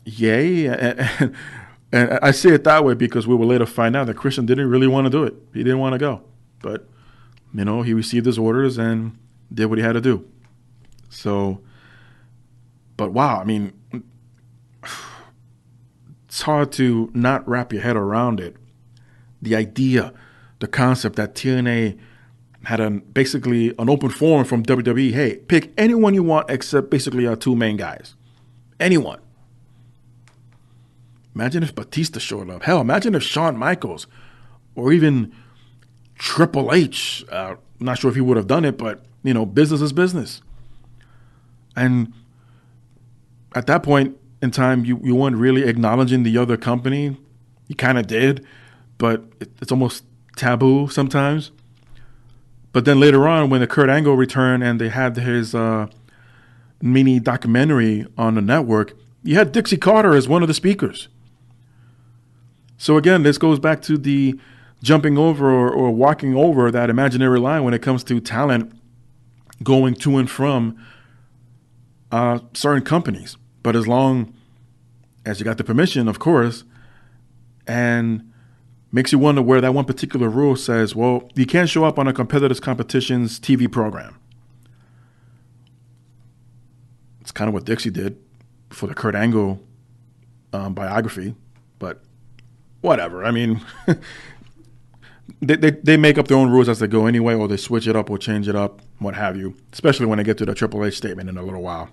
yay. And I see it that way because we will later find out that Christian didn't really want to do it. He didn't want to go. But, he received his orders and did what he had to do. So, but wow, it's hard to not wrap your head around it, the idea, the concept that TNA had basically an open forum from WWE. Hey, pick anyone you want except basically our two main guys. Anyone. Imagine if Batista showed up. Hell, imagine if Shawn Michaels or even Triple H. Not sure if he would have done it, but, business is business. And at that point in time, you weren't really acknowledging the other company. You kind of did, but it's almost taboo sometimes. But then later on, when the Kurt Angle returned and they had his mini documentary on the network, you had Dixie Carter as one of the speakers. So again, this goes back to the jumping over or walking over that imaginary line when it comes to talent going to and from certain companies. But as long as you got the permission, of course, and makes you wonder where that one particular rule says, well, you can't show up on a competition's TV program. It's kind of what Dixie did for the Kurt Angle biography, but whatever. I mean, they make up their own rules as they go anyway, or they switch it up or change it up, what have you, especially when they get to the Triple H statement in a little while.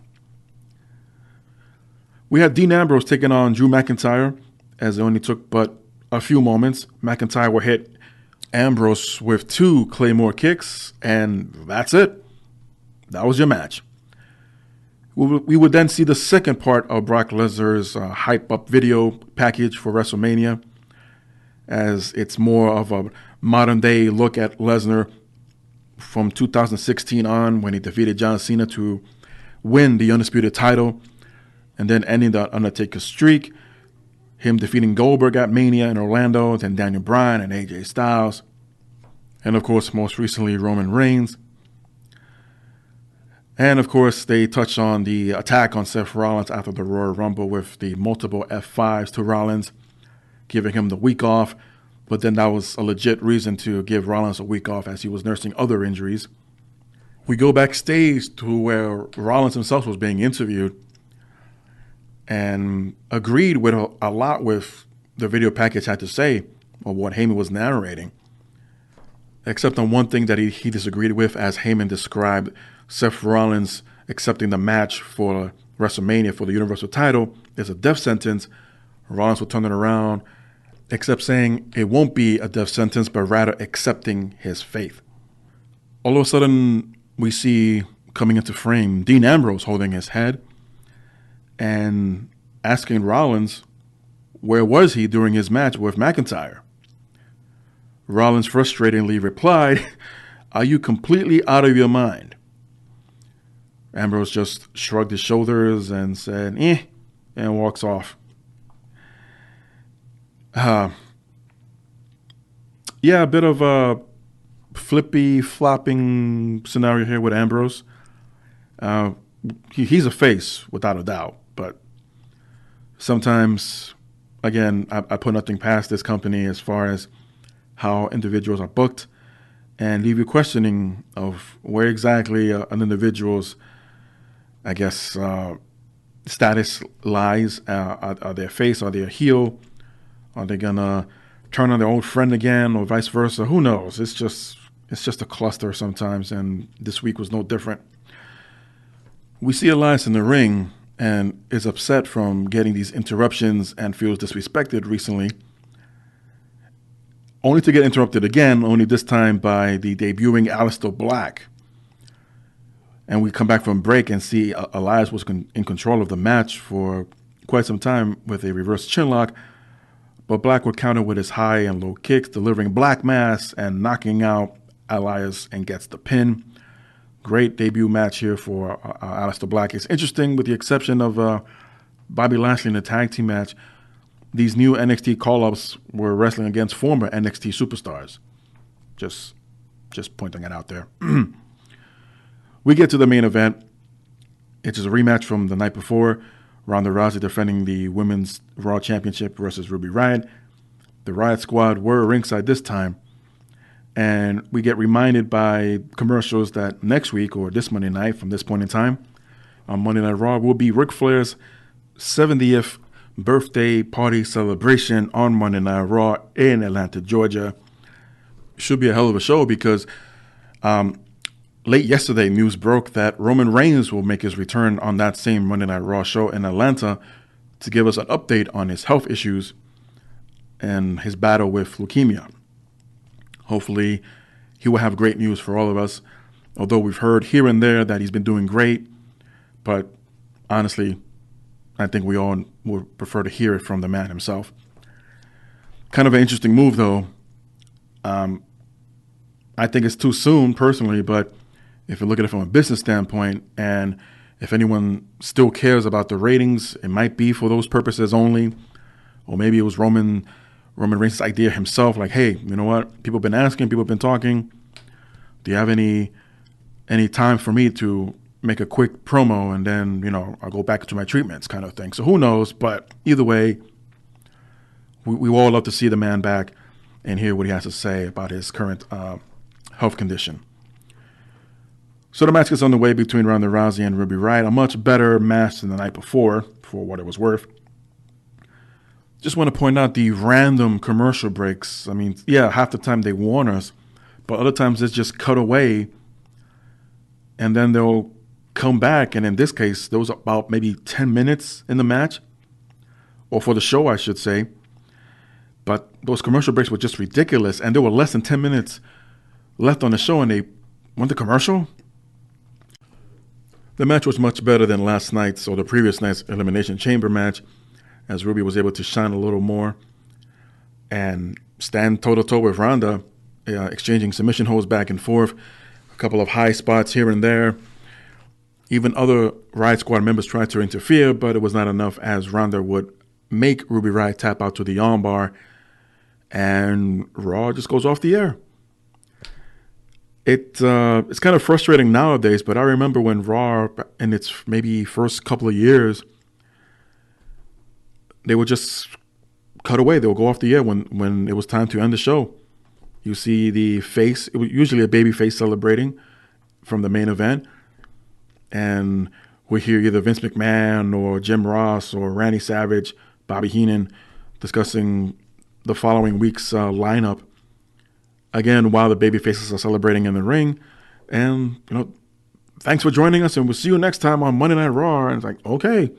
We had Dean Ambrose taking on Drew McIntyre, as it only took but a few moments. McIntyre will hit Ambrose with 2 Claymore kicks, and that's it. That was your match. We would then see the second part of Brock Lesnar's hype-up video package for WrestleMania, as it's more of a modern-day look at Lesnar from 2016 on, when he defeated John Cena to win the Undisputed title, and then ending the Undertaker streak, him defeating Goldberg at Mania in Orlando, then Daniel Bryan and AJ Styles, and of course, most recently, Roman Reigns. And of course, they touch on the attack on Seth Rollins after the Royal Rumble with the multiple F5s to Rollins, giving him the week off. But then that was a legit reason to give Rollins a week off, as he was nursing other injuries. We go backstage to where Rollins himself was being interviewed and agreed with a lot with the video package had to say, or what Heyman was narrating, except on one thing that he disagreed with, as Heyman described Seth Rollins accepting the match for WrestleMania for the Universal title is a death sentence. Rollins will turn it around, except saying it won't be a death sentence, but rather accepting his faith. All of a sudden, we see coming into frame Dean Ambrose holding his head and asking Rollins where was he during his match with McIntyre. Rollins frustratingly replied, "Are you completely out of your mind?" Ambrose just shrugged his shoulders and said, and walks off. A bit of a flippy, flopping scenario here with Ambrose. He's a face, without a doubt, but sometimes, again, I put nothing past this company as far as how individuals are booked, and leave you questioning of where exactly an individual's, I guess, status lies. Are they a face? Are they a heel? Are they gonna turn on their old friend again, or vice versa? Who knows? It's just a cluster sometimes, and this week was no different. We see Elias in the ring and is upset from getting these interruptions and feels disrespected recently, only to get interrupted again, only this time by the debuting Aleister Black. And we come back from break and see Elias was in control of the match for quite some time with a reverse chinlock, but Black would counter with his high and low kicks, delivering Black Mass and knocking out Elias and gets the pin. Great debut match here for Aleister Black. It's interesting, with the exception of Bobby Lashley in the tag team match. These new NXT call-ups were wrestling against former NXT superstars. Just pointing it out there. We get to the main event. It's a rematch from the night before. Ronda Rousey defending the Women's Raw Championship versus Ruby Riott. The Riott Squad were ringside this time. And we get reminded by commercials that next week, or this Monday night from this point in time, on Monday Night Raw, will be Ric Flair's 70th birthday party celebration on Monday Night Raw in Atlanta, Georgia. Should be a hell of a show because late yesterday, news broke that Roman Reigns will make his return on that same Monday Night Raw show in Atlanta to give us an update on his health issues and his battle with leukemia. Hopefully, he will have great news for all of us, although we've heard here and there that he's been doing great. But honestly, I think we all would prefer to hear it from the man himself. Kind of an interesting move, though. I think it's too soon, personally, but if you look at it from a business standpoint, and if anyone still cares about the ratings, it might be for those purposes only. Or maybe it was Roman Reigns' idea himself, like, hey, you know what? People have been asking, people have been talking. Do you have any time for me to make a quick promo and then, I'll go back to my treatments kind of thing. So who knows? But either way, we all love to see the man back and hear what he has to say about his current health condition. So the match gets underway between Ronda Rousey and Ruby Riott. A much better match than the night before, for what it was worth. Just want to point out the random commercial breaks. I mean, yeah, half the time they warn us, but other times it's just cut away and then they'll come back. And in this case, there was about maybe 10 minutes in the match, or for the show, I should say. But those commercial breaks were just ridiculous. And there were less than 10 minutes left on the show and they went to commercial. The match was much better than last night's or the previous night's Elimination Chamber match, as Ruby was able to shine a little more and stand toe-to-toe with Ronda, exchanging submission holds back and forth, a couple of high spots here and there. Even other Riott Squad members tried to interfere, but it was not enough, as Ronda would make Ruby Riott tap out to the armbar, and Raw just goes off the air. It's kind of frustrating nowadays, but I remember when Raw, in its maybe first couple of years, they would just cut away. They would go off the air when it was time to end the show. You see the face, it was usually a baby face celebrating from the main event, and we hear either Vince McMahon or Jim Ross or Randy Savage, Bobby Heenan discussing the following week's lineup. Again, while the baby faces are celebrating in the ring. And, thanks for joining us, and we'll see you next time on Monday Night Raw. And it's like, okay,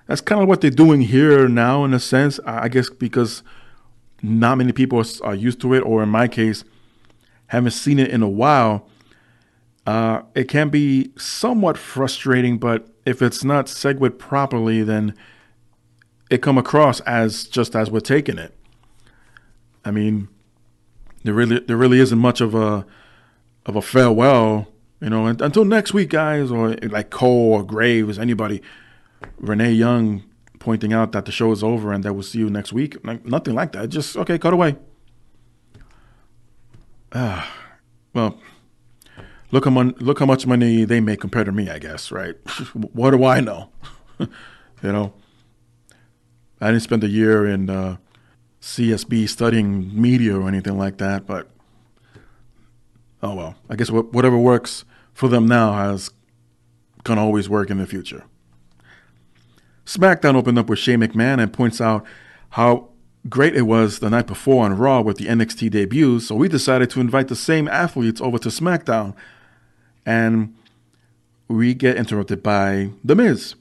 that's kind of what they're doing here now, in a sense, I guess, because not many people are used to it, or in my case, haven't seen it in a while. It can be somewhat frustrating, but if it's not segued properly, then it come across as just as we're taking it. I mean, there really isn't much of a farewell, until next week, guys, or like Cole or Graves, anybody, Renee Young pointing out that the show is over and that we'll see you next week. Nothing like that. Just, okay, cut away. Well, look how much money they make compared to me, I guess, right? What do I know? I didn't spend a year in CSB studying media or anything like that, but oh well. I guess whatever works for them now can always work in the future. Smackdown opened up with Shane McMahon and points out how great it was the night before on Raw with the NXT debuts, so we decided to invite the same athletes over to SmackDown. And we get interrupted by The Miz,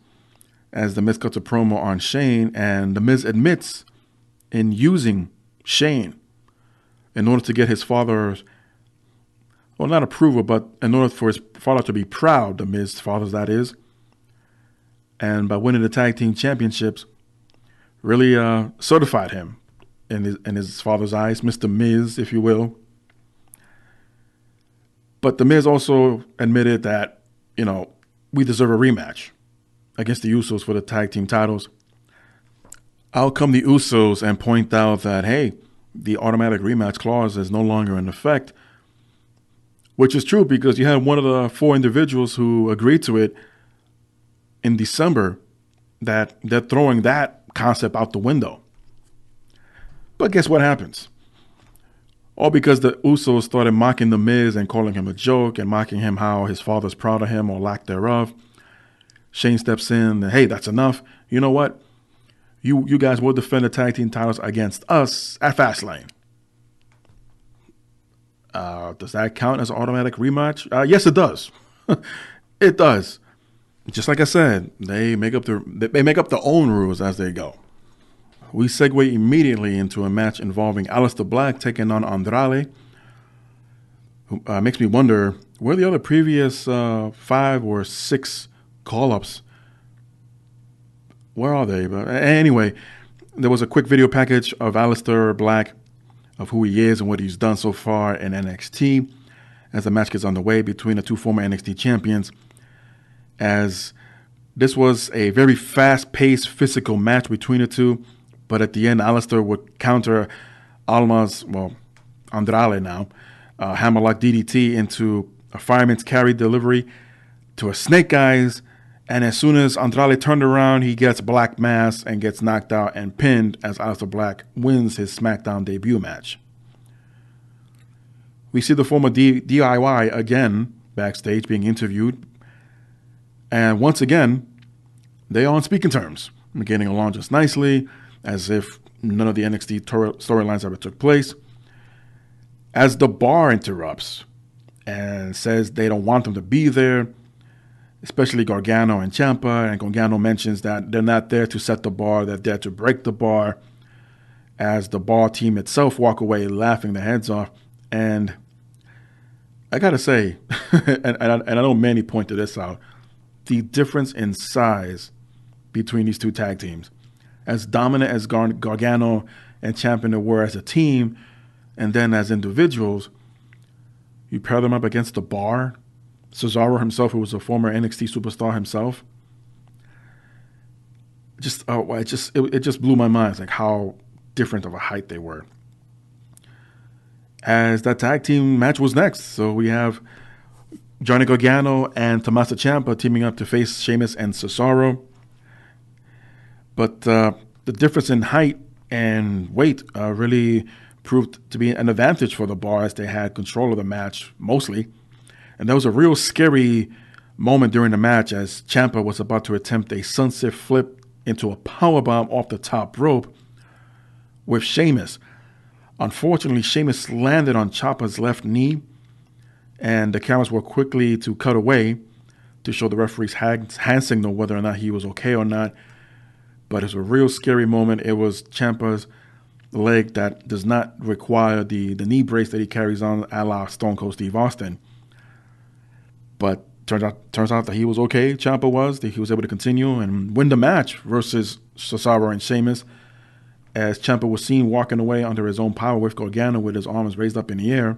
as The Miz cuts a promo on Shane, and The Miz admits in using Shane in order to get his father's, well, not approval, but in order for his father to be proud, The Miz's father, that is, and by winning the tag team championships, really certified him in his father's eyes, Mr. Miz, if you will. But The Miz also admitted that, we deserve a rematch against the Usos for the tag team titles. Out come the Usos and point out that, hey, the automatic rematch clause is no longer in effect, which is true because you had one of the four individuals who agreed to it in December, that they're throwing that concept out the window. But guess what happens? All because the Usos started mocking The Miz and calling him a joke and mocking him how his father's proud of him or lack thereof. Shane steps in and, hey, that's enough. You know what? You guys will defend the tag team titles against us at Fastlane. Does that count as an automatic rematch? Yes, it does. It does. Just like I said, they make up their own rules as they go. We segue immediately into a match involving Aleister Black taking on Andrade. Makes me wonder, were the other previous 5 or 6 call-ups? Where are they? But anyway, there was a quick video package of Aleister Black, of who he is and what he's done so far in NXT, as the match gets underway between the 2 former NXT champions. As this was a very fast-paced physical match between the two, but at the end, Aleister would counter Andrade now, hammerlock DDT into a fireman's carry delivery to a snake eyes, and as soon as Andrade turned around, he gets Black Mass and gets knocked out and pinned as Aleister Black wins his SmackDown debut match. We see the former DIY again backstage being interviewed, and once again, they are on speaking terms, getting along just nicely, as if none of the NXT storylines ever took place. As the bar interrupts and says they don't want them to be there, especially Gargano and Ciampa, and Gargano mentions that they're not there to set the bar, they're there to break the bar, as the bar team itself walk away laughing their heads off. And I gotta say, and I know Manny pointed this out, the difference in size between these two tag teams. As dominant as Gargano and Ciampa were as a team, and then as individuals, you pair them up against the bar, Cesaro himself, who was a former NXT superstar himself. It just blew my mind. It's like how different of a height they were. As that tag team match was next, so we have Johnny Gargano and Tommaso Ciampa teaming up to face Sheamus and Cesaro. But the difference in height and weight really proved to be an advantage for the bar, as they had control of the match mostly. And there was a real scary moment during the match as Ciampa was about to attempt a sunset flip into a powerbomb off the top rope with Sheamus. Unfortunately, Sheamus landed on Ciampa's left knee, and the cameras were quickly to cut away to show the referee's hand signal whether or not he was okay or not. But it was a real scary moment. It was Ciampa's leg that does not require the knee brace that he carries on, a la Stone Cold Steve Austin. But turns out that he was okay. Ciampa was. That he was able to continue and win the match versus Cesaro and Sheamus, as Ciampa was seen walking away under his own power with Gargano with his arms raised up in the air,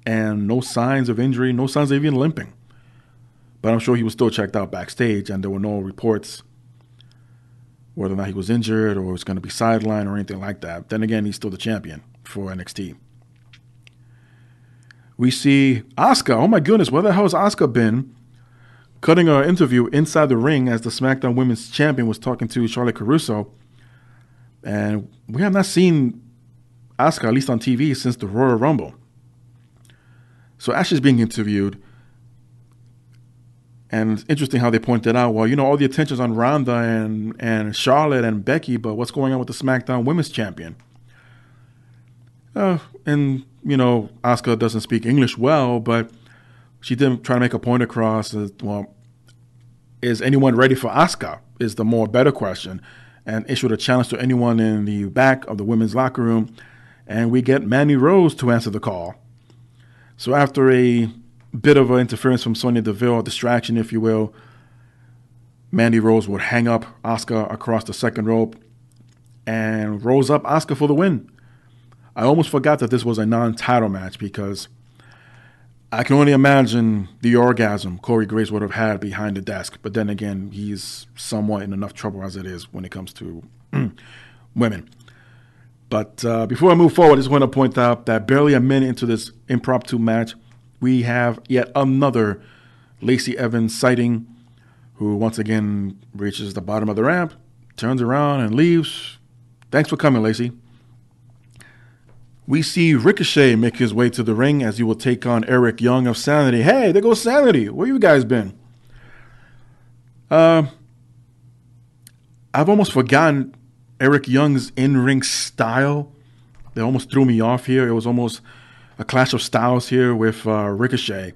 and no signs of injury, no signs of even limping. But I'm sure he was still checked out backstage, and there were no reports whether or not he was injured or was going to be sidelined or anything like that. Then again, he's still the champion for NXT. We see Asuka. Oh my goodness, where the hell has Asuka been? Cutting an interview inside the ring as the SmackDown Women's Champion was talking to Charlotte Caruso. And we have not seen Asuka, at least on TV, since the Royal Rumble. So as she's being interviewed, and it's interesting how they pointed out, well, all the attention's on Ronda and Charlotte and Becky, but what's going on with the SmackDown Women's Champion? And Asuka doesn't speak English well, but she did try to make a point across as, well, is anyone ready for Asuka is the better question, and issued a challenge to anyone in the back of the women's locker room, and we get Mandy Rose to answer the call. So after a bit of an interference from Sonya Deville, a distraction, if you will, Mandy Rose would hang up Asuka across the second rope and rolls up Asuka for the win. I almost forgot that this was a non-title match, because I can only imagine the orgasm Corey Graves would have had behind the desk. But then again, he's somewhat in enough trouble as it is when it comes to women. But before I move forward, I just want to point out that barely a minute into this impromptu match, we have yet another Lacey Evans sighting, who once again reaches the bottom of the ramp, turns around and leaves. Thanks for coming, Lacey. We see Ricochet make his way to the ring as he will take on Eric Young of Sanity. Hey, there goes Sanity. Where you guys been? I've almost forgotten Eric Young's in-ring style, they almost threw me off here. It was almost a clash of styles here with Ricochet.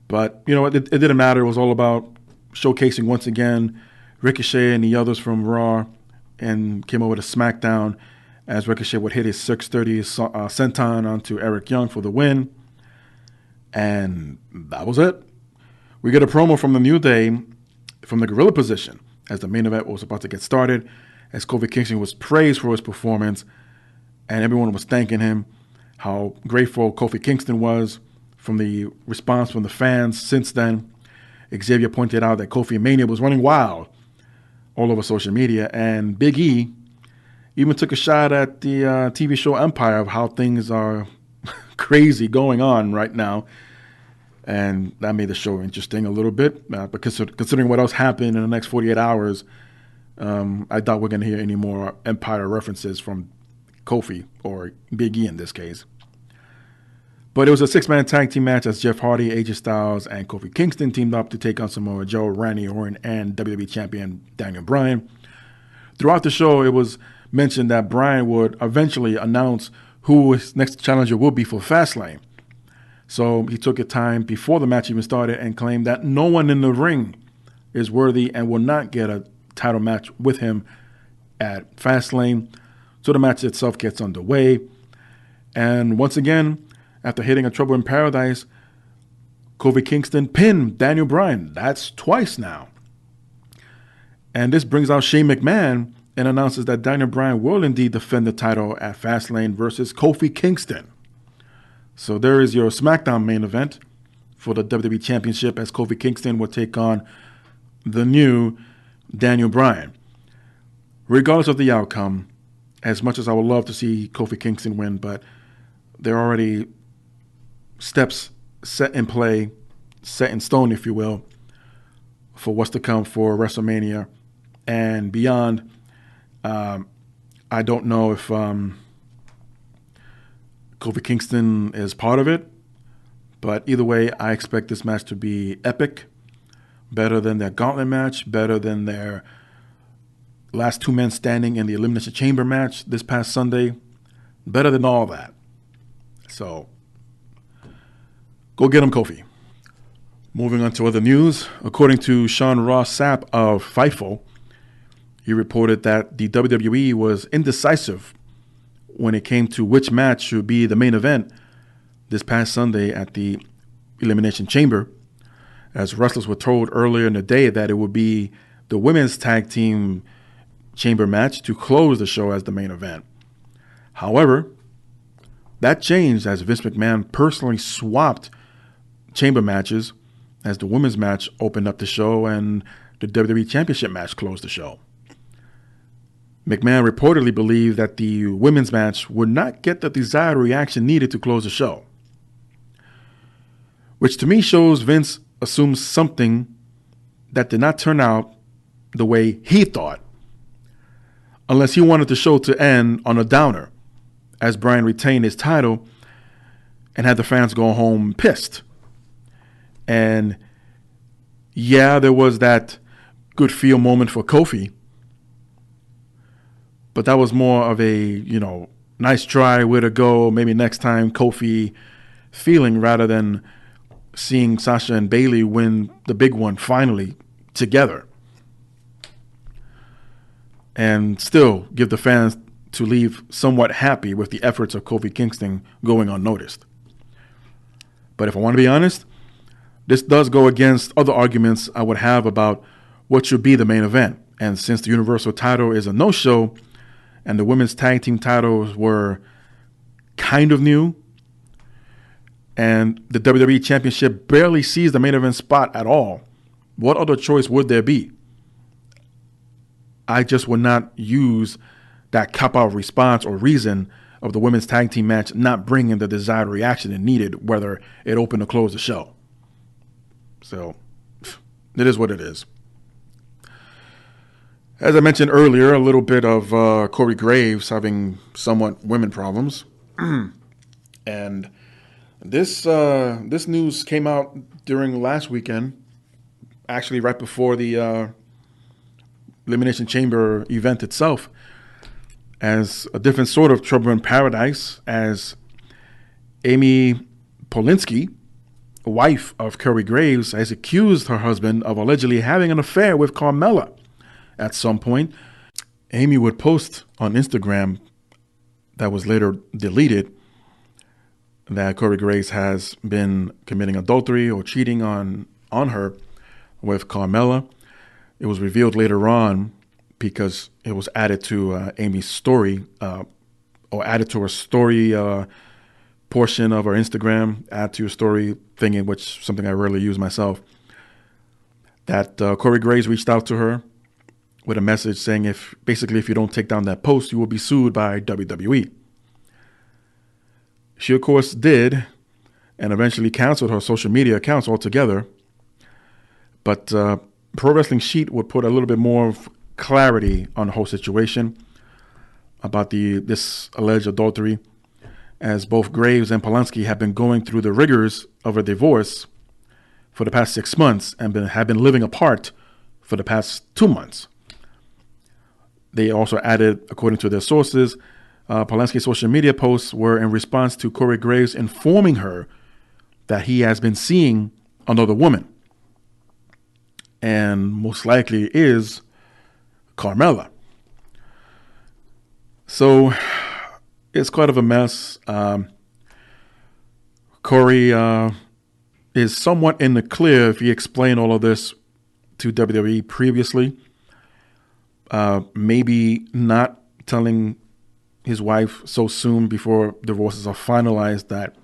But, you know, it didn't matter. It was all about showcasing once again Ricochet and the others from Raw, and came over to SmackDown as Ricochet would hit his 630 senton onto Eric Young for the win. And that was it. We get a promo from the New Day from the gorilla position as the main event was about to get started, as Kofi Kingston was praised for his performance, and everyone was thanking him, how grateful Kofi Kingston was from the response from the fans since then. Xavier pointed out that Kofi Mania was running wild all over social media, and Big E even took a shot at the TV show Empire of how things are crazy going on right now. And that made the show interesting a little bit, because considering what else happened in the next 48 hours, I doubt we're going to hear any more Empire references from Kofi, or Big E in this case. But it was a 6-man tag team match as Jeff Hardy, AJ Styles, and Kofi Kingston teamed up to take on Samoa Joe, Randy Orton, and WWE Champion Daniel Bryan. Throughout the show, it was mentioned that Bryan would eventually announce who his next challenger will be for Fastlane. So he took a time before the match even started and claimed that no one in the ring is worthy and will not get a title match with him at Fastlane. So the match itself gets underway. And once again, after hitting a Trouble in Paradise, Kofi Kingston pinned Daniel Bryan. That's twice now. And this brings out Shane McMahon and announces that Daniel Bryan will indeed defend the title at Fastlane versus Kofi Kingston. So there is your SmackDown main event for the WWE Championship, as Kofi Kingston will take on the new Daniel Bryan. Regardless of the outcome, as much as I would love to see Kofi Kingston win, but there are already steps set in play, set in stone, if you will, for what's to come for WrestleMania and beyond. I don't know if Kofi Kingston is part of it, but either way, I expect this match to be epic, better than their gauntlet match, better than their last 2 men standing in the Elimination Chamber match this past Sunday, better than all that. So, go get him, Kofi. Moving on to other news, according to Sean Ross Sapp of Fightful, he reported that the WWE was indecisive when it came to which match should be the main event this past Sunday at the Elimination Chamber, as wrestlers were told earlier in the day that it would be the women's tag team chamber match to close the show as the main event. However, that changed as Vince McMahon personally swapped chamber matches, as the women's match opened up the show and the WWE Championship match closed the show. McMahon reportedly believed that the women's match would not get the desired reaction needed to close the show, which to me shows Vince assumes something that did not turn out the way he thought, unless he wanted the show to end on a downer, as Bryan retained his title and had the fans go home pissed. And yeah, there was that good feel moment for Kofi, but that was more of a, nice try, way to go, maybe next time Kofi feeling, rather than seeing Sasha and Bayley win the big one finally together. And still give the fans to leave somewhat happy with the efforts of Kofi Kingston going unnoticed. But if I want to be honest, this does go against other arguments I would have about what should be the main event. And since the Universal title is a no-show, and the women's tag team titles were kind of new, and the WWE Championship barely sees the main event spot at all, what other choice would there be? I just would not use that cop-out response or reason of the women's tag team match not bringing the desired reaction it needed, whether it opened or closed the show. So, it is what it is. As I mentioned earlier, a little bit of Corey Graves having somewhat women problems. And this news came out during last weekend, actually right before the Elimination Chamber event itself as a different sort of trouble in paradise, as Amy Polinsky, wife of Corey Graves, has accused her husband of allegedly having an affair with Carmella. At some point, Amy would post on Instagram, that was later deleted, that Corey Graves has been committing adultery or cheating on her with Carmella. It was revealed later on because it was added to Amy's story, or added to her story portion of her Instagram, add to your story thing, which something I rarely use myself, that Corey Graves reached out to her with a message saying if you don't take down that post, you will be sued by WWE. She, of course, did, and eventually canceled her social media accounts altogether. But Pro Wrestling Sheet would put a little bit more of clarity on the whole situation about this alleged adultery, as both Graves and Polanski have been going through the rigors of a divorce for the past 6 months and have been living apart for the past 2 months. They also added, according to their sources, Polanski's social media posts were in response to Corey Graves informing her that he has been seeing another woman, and most likely is Carmella. So it's quite of a mess. Corey is somewhat in the clear if he explained all of this to WWE previously. Maybe not telling his wife so soon before divorces are finalized that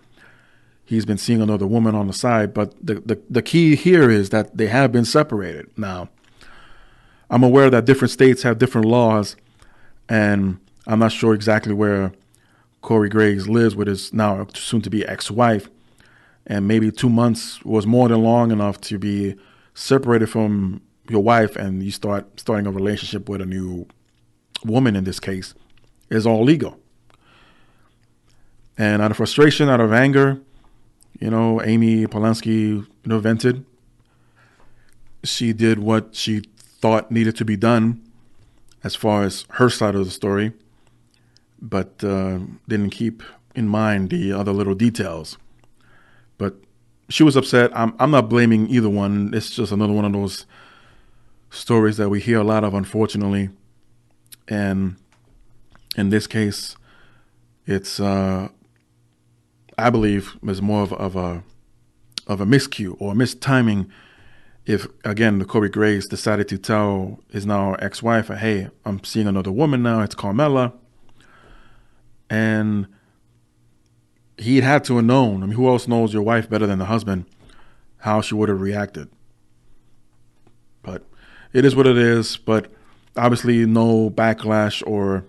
he's been seeing another woman on the side. But the key here is that they have been separated. Now, I'm aware that different states have different laws, and I'm not sure exactly where Corey Graves lives with his now soon-to-be ex-wife, and maybe 2 months was more than long enough to be separated from your wife and you starting a relationship with a new woman. In this case, is all legal. And out of frustration, out of anger, Amy Polanski, vented. She did what she thought needed to be done as far as her side of the story, but didn't keep in mind the other little details. But she was upset. I'm not blaming either one. It's just another one of those stories that we hear a lot of, unfortunately. And in this case, it's I believe is more of a miscue or mistiming. If again the Corey Graves decided to tell his now ex-wife, "Hey, I'm seeing another woman now. It's Carmella," and he had to have known. I mean, who else knows your wife better than the husband? How she would have reacted. But it is what it is. But obviously, no backlash or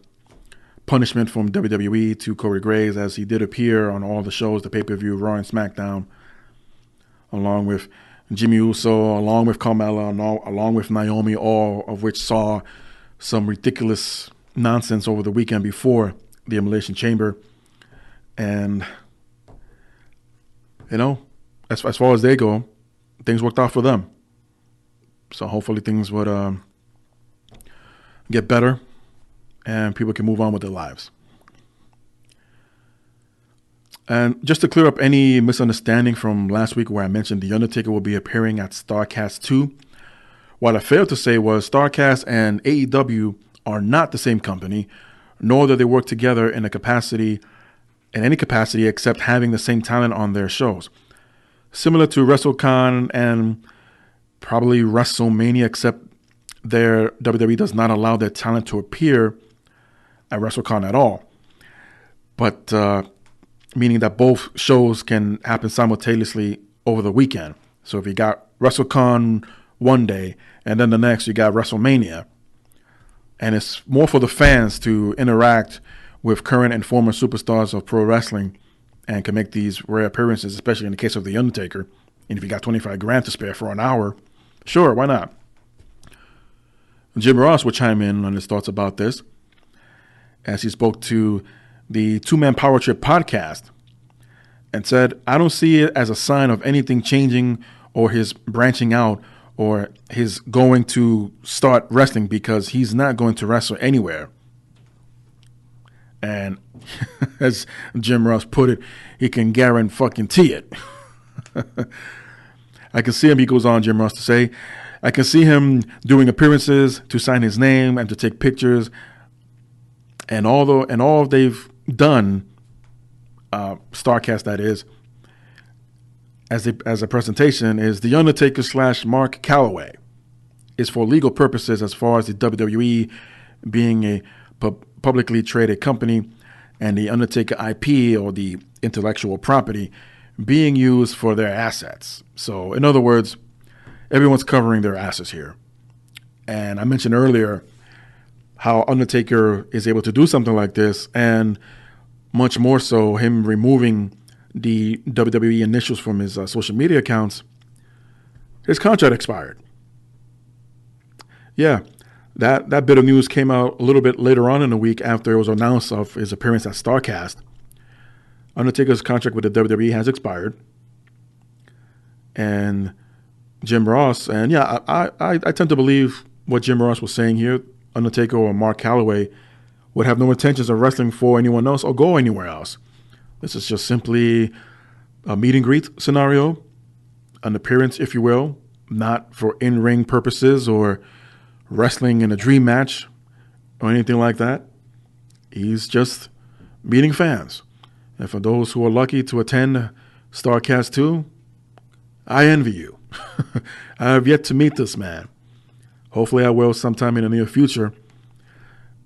punishment from WWE to Corey Graves, as he did appear on all the shows, the pay-per-view, Raw and SmackDown, along with Jimmy Uso, along with Carmella, along with Naomi, all of which saw some ridiculous nonsense over the weekend before the Elimination Chamber. And, as far as they go, things worked out for them. So hopefully things would get better and people can move on with their lives. And just to clear up any misunderstanding from last week where I mentioned The Undertaker will be appearing at StarrCast II, what I failed to say was StarrCast and AEW are not the same company, nor do they work together in any capacity except having the same talent on their shows. Similar to WrestleCon and probably WrestleMania, except their WWE does not allow their talent to appear at WrestleCon at all. But meaning that both shows can happen simultaneously over the weekend. So if you got WrestleCon one day and then the next you got WrestleMania, and it's more for the fans to interact with current and former superstars of pro wrestling and can make these rare appearances, especially in the case of The Undertaker. And if you got $25,000 to spare for an hour, sure, why not? Jim Ross would chime in on his thoughts about this as he spoke to the Two Man Power Trip podcast and said, "I don't see it as a sign of anything changing or his branching out or he's going to start wrestling because he's not going to wrestle anywhere. And as Jim Ross put it, he can guarantee it. I can see him, he goes on, Jim Ross, to say, I can see him doing appearances to sign his name and to take pictures. And all they've done, StarrCast that is, as a presentation, is The Undertaker / Mark Calloway is for legal purposes as far as the WWE being a publicly traded company and the Undertaker IP, or the intellectual property, being used for their assets. So in other words, everyone's covering their asses here. And I mentioned earlier how Undertaker is able to do something like this, and much more so him removing the WWE initials from his social media accounts. His contract expired. Yeah, that bit of news came out a little bit later on in the week after it was announced of his appearance at StarrCast. Undertaker's contract with the WWE has expired. And Jim Ross, and yeah, I tend to believe what Jim Ross was saying here. Undertaker or Mark Calloway would have no intentions of wrestling for anyone else or go anywhere else. This is just simply a meet and greet scenario, an appearance, if you will, not for in-ring purposes or wrestling in a dream match or anything like that. He's just meeting fans. And for those who are lucky to attend StarrCast II, I envy you. I have yet to meet this man. Hopefully I will sometime in the near future.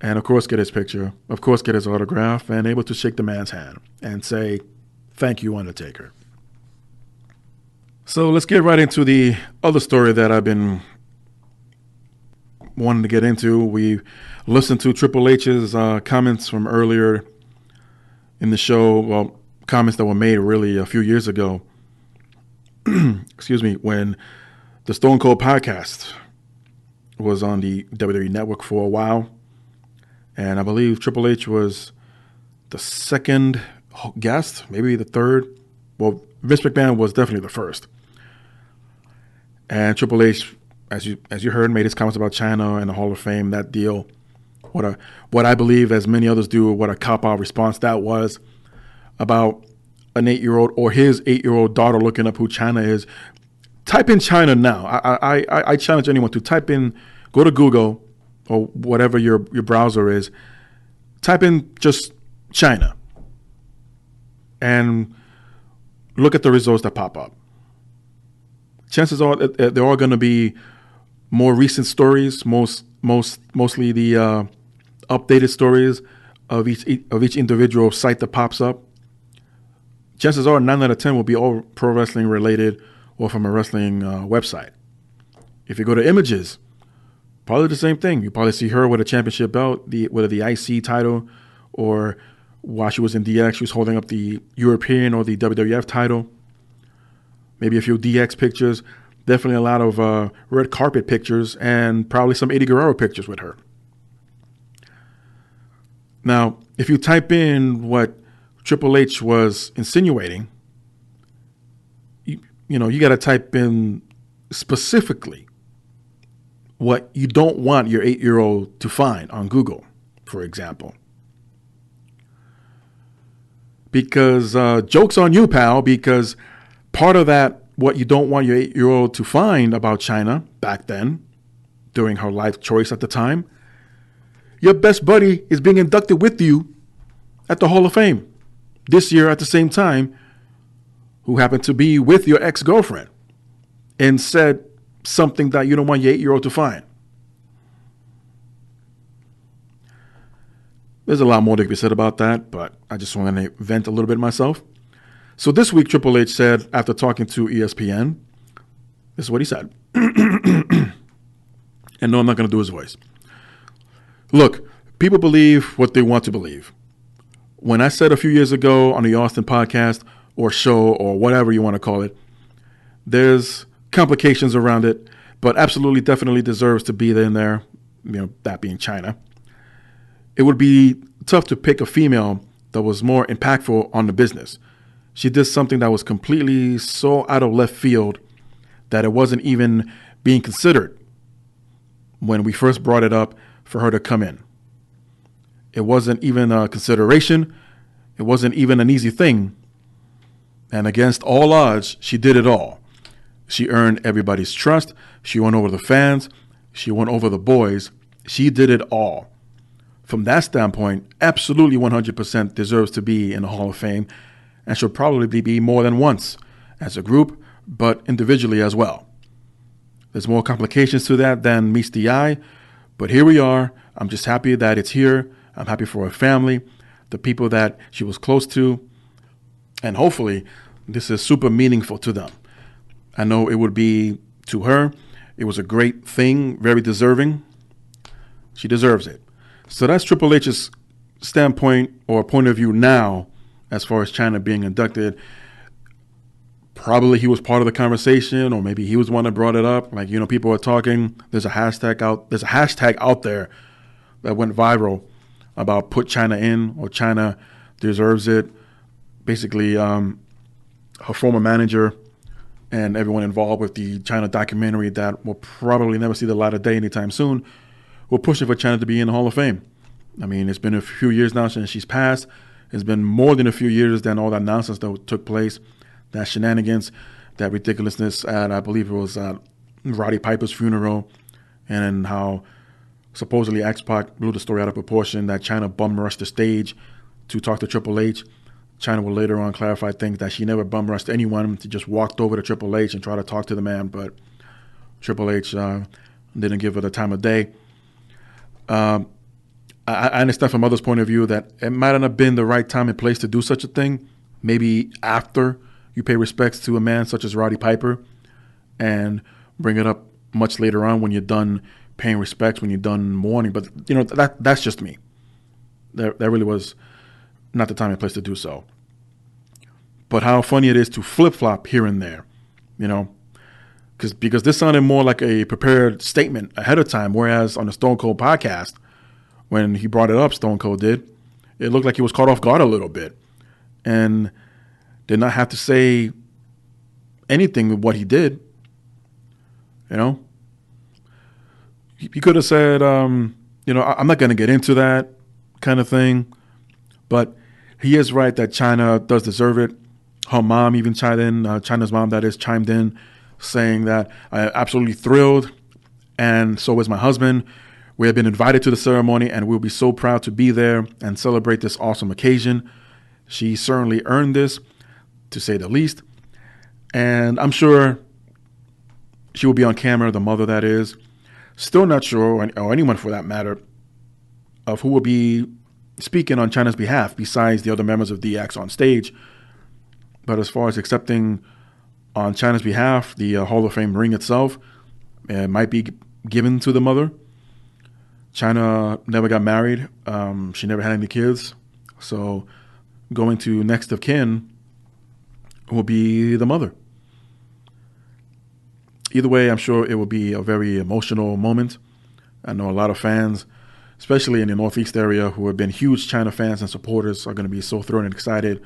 And of course get his picture, of course get his autograph, and able to shake the man's hand and say, thank you, Undertaker. So let's get right into the other story that I've been wanting to get into. We listened to Triple H's comments from earlier in the show, well, comments that were made really a few years ago, excuse me, when the Stone Cold podcast was on the WWE Network for a while. And I believe Triple H was the second guest, maybe the third. Well, Vince McMahon was definitely the first. And Triple H, as you heard, made his comments about Chyna and the Hall of Fame, that deal. What I believe, as many others do, what a cop-out response that was about an 8-year-old or his 8-year-old daughter looking up who Chyna is. Type in Chyna now. I challenge anyone to type in, go to Google or whatever your browser is, type in just Chyna and look at the results that pop up. Chances are that there are going to be more recent stories, mostly the updated stories of each individual site that pops up. Chances are 9 out of 10 will be all pro wrestling related or from a wrestling website. If you go to images, probably the same thing. You probably see her with a championship belt, whether the IC title, or while she was in DX, she was holding up the European or the WWF title. Maybe a few DX pictures. Definitely a lot of red carpet pictures and probably some Eddie Guerrero pictures with her. Now, if you type in what Triple H was insinuating, you got to type in specifically what you don't want your 8-year-old to find on Google, for example. Because joke's on you, pal, because part of that, what you don't want your 8-year-old to find about Chyna back then, during her life choice at the time, your best buddy is being inducted with you at the Hall of Fame this year at the same time, who happened to be with your ex-girlfriend and said something that you don't want your 8-year-old to find. There's a lot more to be said about that, but I just want to vent a little bit myself. So this week, Triple H said, after talking to ESPN, this is what he said. And no, I'm not going to do his voice. Look, people believe what they want to believe. When I said a few years ago on the Austin podcast or show or whatever you want to call it, there's complications around it, but absolutely definitely deserves to be in there, that being Chyna. It would be tough to pick a female that was more impactful on the business. She did something that was completely so out of left field that it wasn't even being considered when we first brought it up for her to come in. It wasn't even a consideration. It wasn't even an easy thing. And against all odds, she did it all. She earned everybody's trust. She won over the fans. She won over the boys. She did it all. From that standpoint, absolutely 100% deserves to be in the Hall of Fame and should probably be more than once as a group, but individually as well. There's more complications to that than meets the eye, but here we are. I'm just happy that it's here. I'm happy for her family, the people that she was close to, and hopefully this is super meaningful to them. I know it would be to her. It was a great thing, very deserving. She deserves it. So that's Triple H's standpoint or point of view now as far as Chyna being inducted. Probably he was part of the conversation, or maybe he was the one that brought it up. Like, people are talking. There's a hashtag out there that went viral about put Chyna in, or Chyna deserves it. Basically, her former manager and everyone involved with the Chyna documentary that will probably never see the light of day anytime soon were pushing for Chyna to be in the Hall of Fame. I mean, it's been a few years now since she's passed. It's been more than a few years than all that nonsense that took place, that shenanigans, that ridiculousness at, I believe it was Roddy Piper's funeral, and how supposedly X-Pac blew the story out of proportion, that Chyna bum rushed the stage to talk to Triple H. Chyna will later on clarify things that she never bum rushed anyone. She just walked over to Triple H and tried to talk to the man, but Triple H didn't give her the time of day. I understand from others' point of view that it might not have been the right time and place to do such a thing. Maybe after you pay respects to a man such as Roddy Piper, and bring it up much later on when you're done paying respects, when you're done mourning. But that's just me. That really was not the time and place to do so. But how funny it is to flip-flop here and there, because this sounded more like a prepared statement ahead of time, whereas on the Stone Cold podcast, when he brought it up, Stone Cold did, it looked like he was caught off guard a little bit and did not have to say anything with what he did. He could have said, I'm not going to get into that kind of thing, but he is right that Chyna does deserve it. Her mom even chimed in, Chyna's mom, that is, chimed in, saying that I am absolutely thrilled, and so is my husband. We have been invited to the ceremony, and we'll be so proud to be there and celebrate this awesome occasion. She certainly earned this, to say the least. And I'm sure she will be on camera, the mother that is. Still not sure, or anyone for that matter, of who will be speaking on Chyna's behalf besides the other members of DX on stage. But as far as accepting on Chyna's behalf, the Hall of Fame ring itself might be given to the mother. Chyna never got married. She never had any kids. So going to next of kin will be the mother. Either way, I'm sure it will be a very emotional moment. I know a lot of fans, especially in the Northeast area, who have been huge Chyna fans and supporters, are going to be so thrilled and excited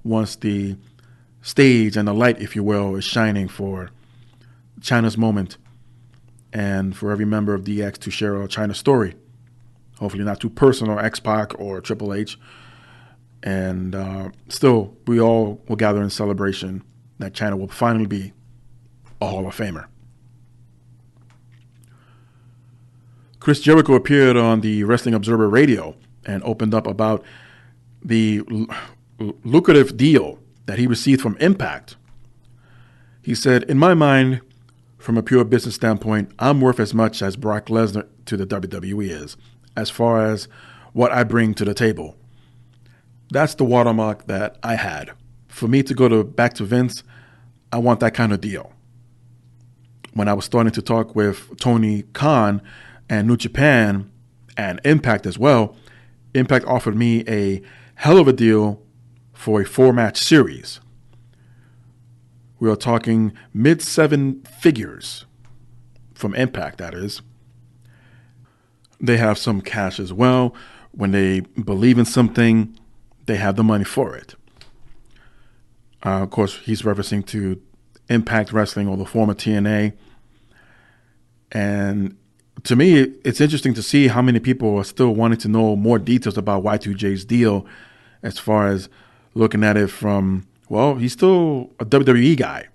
once the stage and the light, if you will, is shining for Chyna's moment, and for every member of DX to share a Chyna story. Hopefully not too personal, X-Pac or Triple H. And still, we all will gather in celebration that Chyna will finally be a Hall of Famer. Chris Jericho appeared on the Wrestling Observer Radio and opened up about the lucrative deal that he received from Impact. He said, "In my mind, from a pure business standpoint, I'm worth as much as Brock Lesnar to the WWE is, as far as what I bring to the table. That's the watermark that I had. For me to go back to Vince, I want that kind of deal." When I was starting to talk with Tony Khan and New Japan and Impact as well, Impact offered me a hell of a deal for a 4-match series. We are talking mid-7 figures from Impact, that is. They have some cash as well. When they believe in something, they have the money for it. Of course, he's referencing to Impact Wrestling, or the former TNA. And to me, it's interesting to see how many people are still wanting to know more details about Y2J's deal, as far as looking at it from, well, he's still a WWE guy.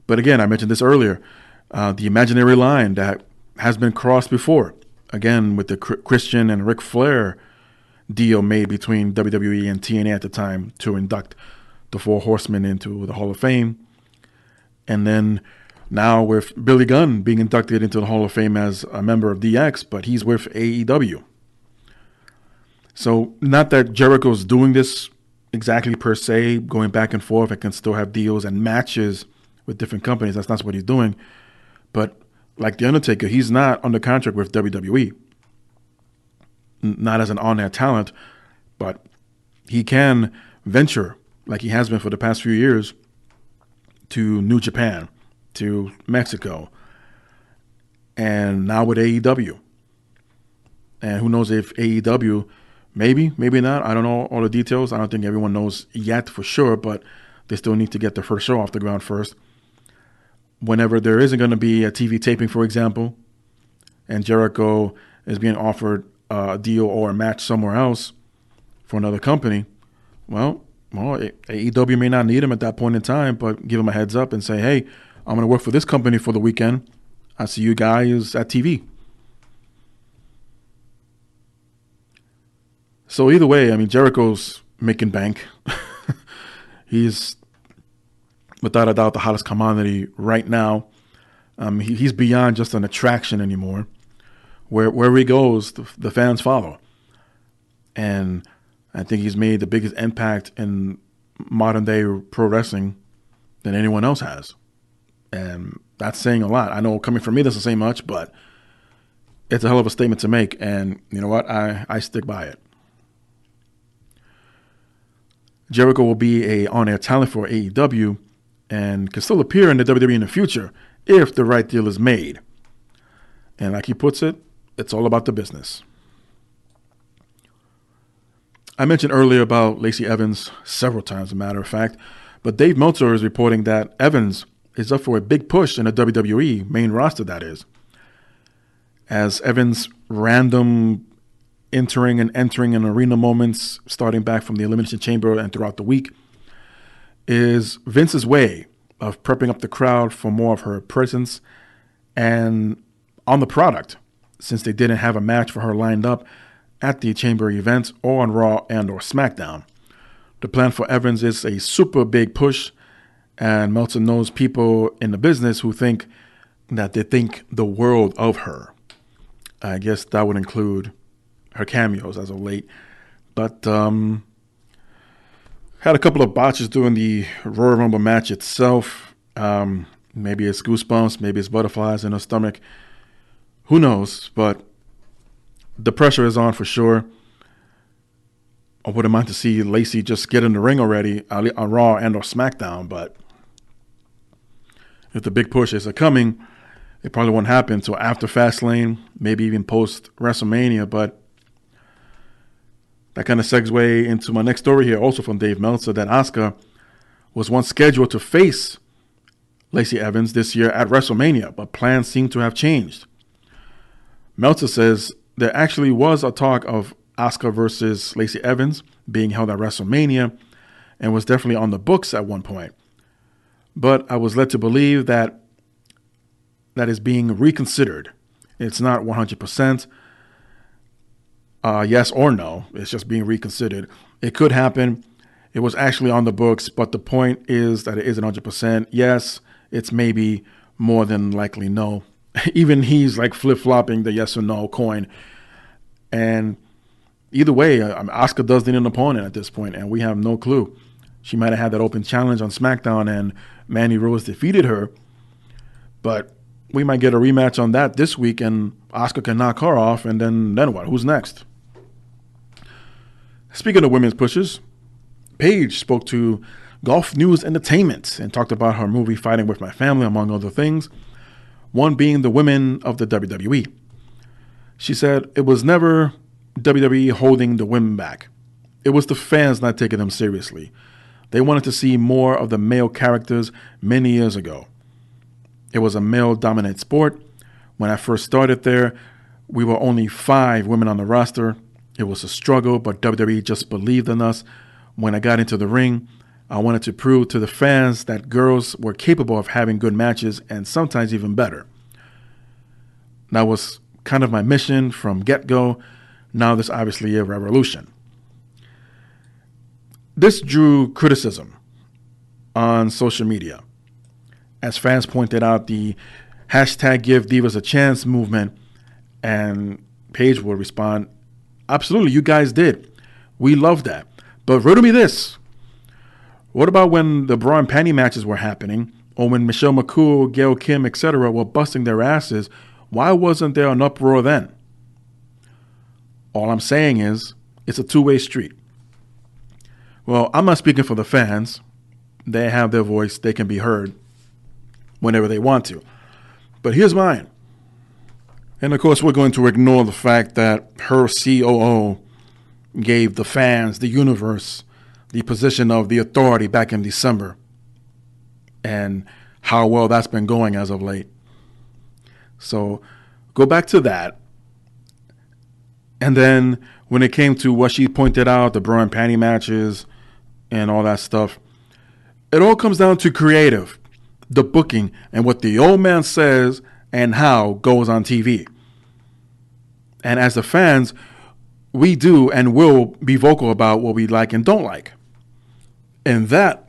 But again, I mentioned this earlier, the imaginary line that has been crossed before, again, with the Christian and Ric Flair deal made between WWE and TNA at the time to induct the Four Horsemen into the Hall of Fame. And then now with Billy Gunn being inducted into the Hall of Fame as a member of DX, but he's with AEW. So not that Jericho's doing this exactly per se, going back and forth and can still have deals and matches with different companies. That's not what he's doing. But like The Undertaker, he's not under contract with WWE. Not as an on-air talent, but he can venture, like he has been for the past few years, to New Japan, to Mexico, and now with AEW. And who knows if AEW, maybe not, I don't know all the details. I don't think everyone knows yet for sure, but they still need to get their first show off the ground first. Whenever there isn't going to be a TV taping, for example, and Jericho is being offered a deal or a match somewhere else for another company, well, AEW may not need him at that point in time, but give him a heads up and say, hey, I'm going to work for this company for the weekend. I see you guys at TV. So either way, I mean, Jericho's making bank. He's, without a doubt, the hottest commodity right now. He's beyond just an attraction anymore. Wherever he goes, the fans follow. And I think he's made the biggest impact in modern day pro wrestling than anyone else has. And that's saying a lot. I know coming from me doesn't say much, but it's a hell of a statement to make. And you know what? I stick by it. Jericho will be a on-air talent for AEW and can still appear in the WWE in the future if the right deal is made. And like he puts it, it's all about the business. I mentioned earlier about Lacey Evans several times, as a matter of fact, but Dave Meltzer is reporting that Evans is up for a big push in the WWE main roster, that is. As Evans' random entering in arena moments, starting back from the Elimination Chamber and throughout the week, is Vince's way of prepping up the crowd for more of her presence and on the product, since they didn't have a match for her lined up at the Chamber events or on Raw and or SmackDown. The plan for Evans is a super big push, and Meltzer knows people in the business who think that they think the world of her. I guess that would include her cameos as of late. But had a couple of botches during the Royal Rumble match itself. Maybe it's goosebumps, maybe it's butterflies in her stomach. Who knows? But the pressure is on for sure. I wouldn't mind to see Lacey just get in the ring already on Raw and or SmackDown. But if the big pushes are coming, it probably won't happen until after Fastlane, maybe even post WrestleMania. But that kind of segues into my next story here, also from Dave Meltzer, that Asuka was once scheduled to face Lacey Evans this year at WrestleMania, but plans seem to have changed. Meltzer says there actually was a talk of Asuka versus Lacey Evans being held at WrestleMania and was definitely on the books at one point. But I was led to believe that is being reconsidered. It's not 100%. Yes or no. It's just being reconsidered. It could happen. It was actually on the books, but the point is that it isn't 100%. Yes, it's maybe more than likely no. Even he's like flip-flopping the yes or no coin. And either way, Asuka does need an opponent at this point, and we have no clue. She might have had that open challenge on SmackDown, and Mandy Rose defeated her. But we might get a rematch on that this week, and Asuka can knock her off, and then what? Who's next? Speaking of women's pushes, Paige spoke to Golf News Entertainment and talked about her movie Fighting With My Family, among other things, one being the women of the WWE. She said it was never WWE holding the women back. It was the fans not taking them seriously. They wanted to see more of the male characters many years ago. It was a male-dominated sport When I first started there, we were only 5 women on the roster. It was a struggle, but WWE just believed in us. When I got into the ring, I wanted to prove to the fans that girls were capable of having good matches and sometimes even better. That was kind of my mission from get-go. Now there's obviously a revolution. This drew criticism on social media. As fans pointed out, the hashtag Give Divas a Chance movement, and Paige would respond, absolutely, you guys did. We love that. But riddle me this. What about when the bra and panty matches were happening, or when Michelle McCool, Gail Kim, etc. were busting their asses? Why wasn't there an uproar then? All I'm saying is, it's a two-way street. Well, I'm not speaking for the fans. They have their voice. They can be heard whenever they want to. But here's mine. And of course, we're going to ignore the fact that her COO gave the fans, the universe, the position of the authority back in December, and how well that's been going as of late. So go back to that. And then when it came to what she pointed out, the bra and panty matches and all that stuff, it all comes down to creative, the booking, and what the old man says and how goes on TV. And as the fans, we do and will be vocal about what we like and don't like. And that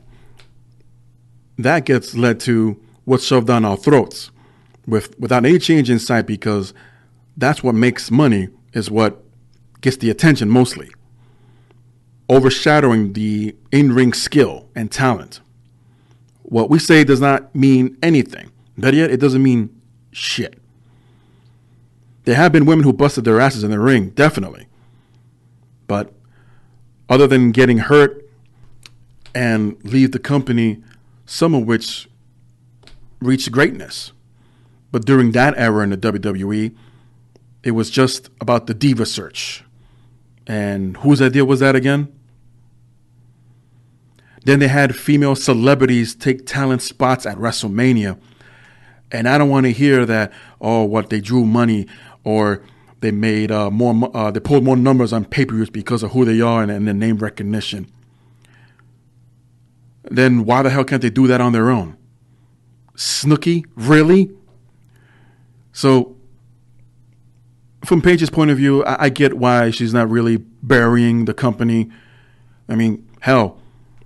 gets led to what's shoved down our throats without any change in sight, because that's what makes money, is what gets the attention mostly, overshadowing the in-ring skill and talent. What we say does not mean anything. Better yet, it doesn't mean shit. There have been women who busted their asses in the ring, definitely. But other than getting hurt and leave the company, some of which reached greatness. But during that era in the WWE, it was just about the diva search. And whose idea was that again? Then they had female celebrities take talent spots at WrestleMania. And I don't want to hear that, oh, what they drew money, or they made they pulled more numbers on pay-per-views because of who they are and the name recognition. Then why the hell can't they do that on their own? Snooki, really? So from Paige's point of view, I get why she's not really burying the company. I mean, hell,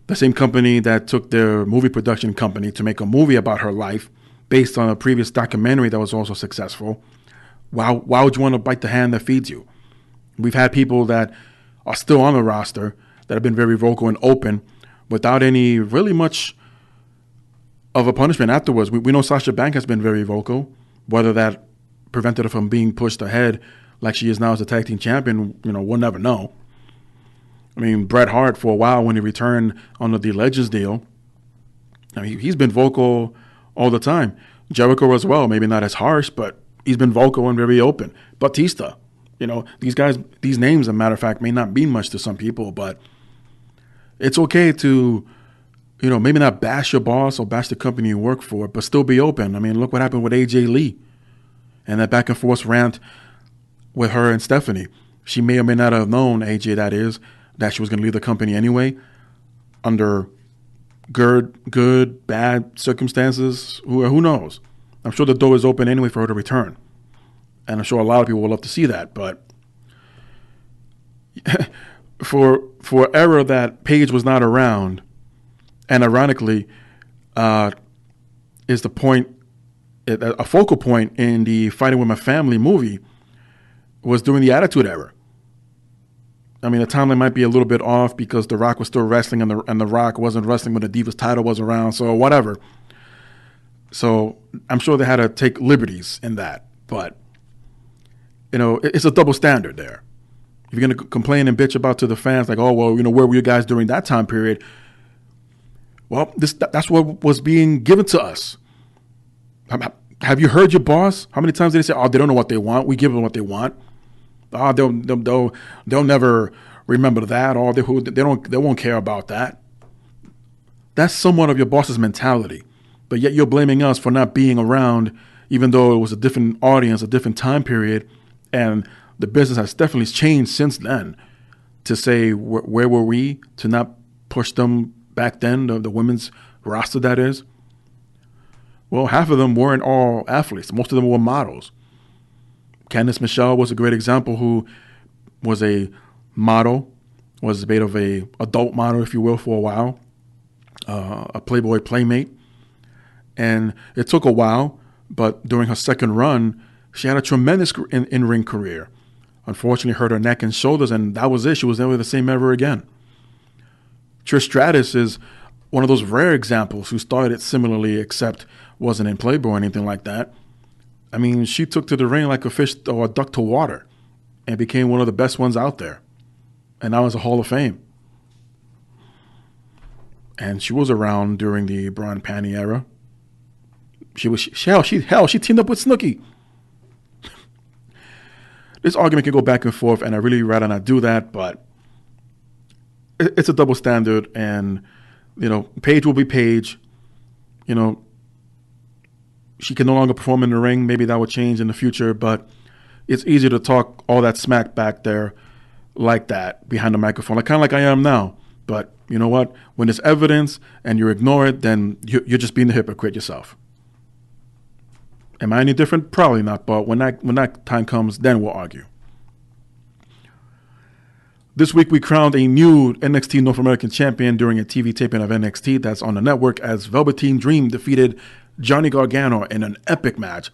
the same company that took their movie production company to make a movie about her life based on a previous documentary that was also successful. Why would you want to bite the hand that feeds you? We've had people that are still on the roster that have been very vocal and open without any really much of a punishment afterwards. We know Sasha Banks has been very vocal. Whether that prevented her from being pushed ahead like she is now as a tag team champion, we'll never know. I mean, Bret Hart, for a while when he returned under the Legends deal, I mean, he's been vocal all the time. Jericho as well, maybe not as harsh, but he's been vocal and very open. Batista, these guys, these names, as a matter of fact, may not mean much to some people, but it's okay to, maybe not bash your boss or bash the company you work for, but still be open. I mean, look what happened with AJ Lee and that back and forth rant with her and Stephanie. She may or may not have known, AJ that is, that she was going to leave the company anyway under good, bad circumstances. Who knows? I'm sure the door is open anyway for her to return. And I'm sure a lot of people would love to see that. But for an era that Paige was not around, and ironically, is the point, a focal point in the Fighting With My Family movie was during the Attitude Era. I mean, the timeline might be a little bit off because The Rock was still wrestling and the Rock wasn't wrestling when the Divas title was around, so whatever. So I'm sure they had to take liberties in that. But, it's a double standard there. If you're going to complain and bitch about to the fans, like, oh, well, where were you guys during that time period? Well, that's what was being given to us. Have you heard your boss? How many times did they say, oh, they don't know what they want? We give them what they want. Oh, they'll never remember that, or they won't care about that. That's somewhat of your boss's mentality, but yet you're blaming us for not being around even though it was a different audience, a different time period, and the business has definitely changed since then. To say, where were we to not push them back then, the women's roster that is? Well, half of them weren't all athletes. Most of them were models. Candice Michelle was a great example, who was a model, was a bit of a adult model, if you will, for a while, a Playboy playmate. And it took a while, but during her second run, she had a tremendous in-ring career. Unfortunately, hurt her neck and shoulders, and that was it. She was never the same ever again. Trish Stratus is one of those rare examples who started similarly, except wasn't in Playboy or anything like that. I mean, she took to the ring like a fish or a duck to water and became one of the best ones out there. And now is a Hall of Fame. And she was around during the bra and panty era. She teamed up with Snooki. This argument can go back and forth, and I really rather not do that, but it's a double standard, and, Paige will be Paige. She can no longer perform in the ring. Maybe that will change in the future, but it's easier to talk all that smack back there like that behind the microphone, kind of like I am now. But you know what? When there's evidence and you ignore it, then you're just being the hypocrite yourself. Am I any different? Probably not, but when that time comes, then we'll argue. This week, we crowned a new NXT North American champion during a TV taping of NXT that's on the network, as Velveteen Dream defeated Johnny Gargano in an epic match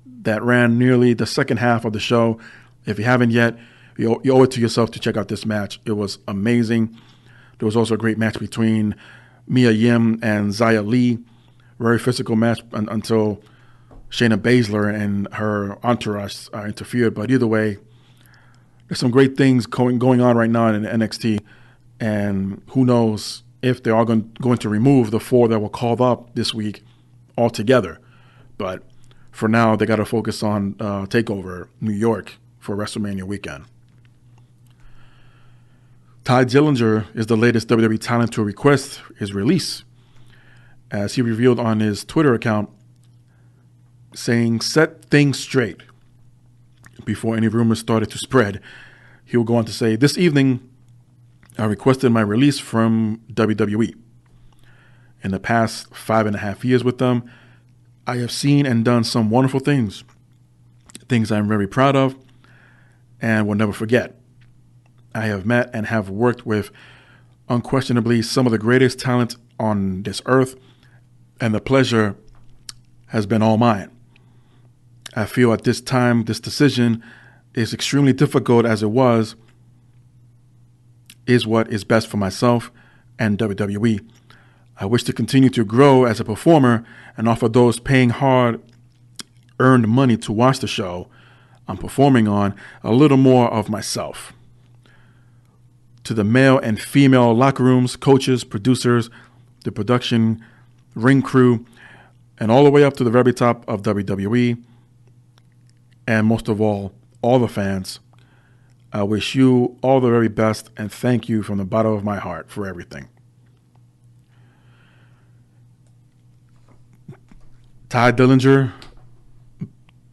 that ran nearly the second half of the show. If you haven't yet, you owe it to yourself to check out this match. It was amazing. There was also a great match between Mia Yim and Xia Li. Very physical match until Shayna Baszler and her entourage interfered. But either way, there's some great things going on right now in NXT. And who knows if they are going to remove the 4 that were called up this week altogether. But for now, they got to focus on TakeOver New York for WrestleMania weekend. Ty Dillinger is the latest WWE talent to request his release, as he revealed on his Twitter account, saying, "Set things straight." Before any rumors started to spread, he will go on to say, "This evening, I requested my release from WWE. In the past 5.5 years with them, I have seen and done some wonderful things I'm very proud of and will never forget. I have met and have worked with unquestionably some of the greatest talent on this earth, and the pleasure has been all mine. I feel at this time this decision is extremely difficult, as it is what is best for myself and WWE. I wish to continue to grow as a performer and offer those paying hard-earned money to watch the show I'm performing on a little more of myself. To the male and female locker rooms, coaches, producers, the production, ring crew, and all the way up to the very top of WWE, and most of all the fans, I wish you all the very best and thank you from the bottom of my heart for everything." Ty Dillinger,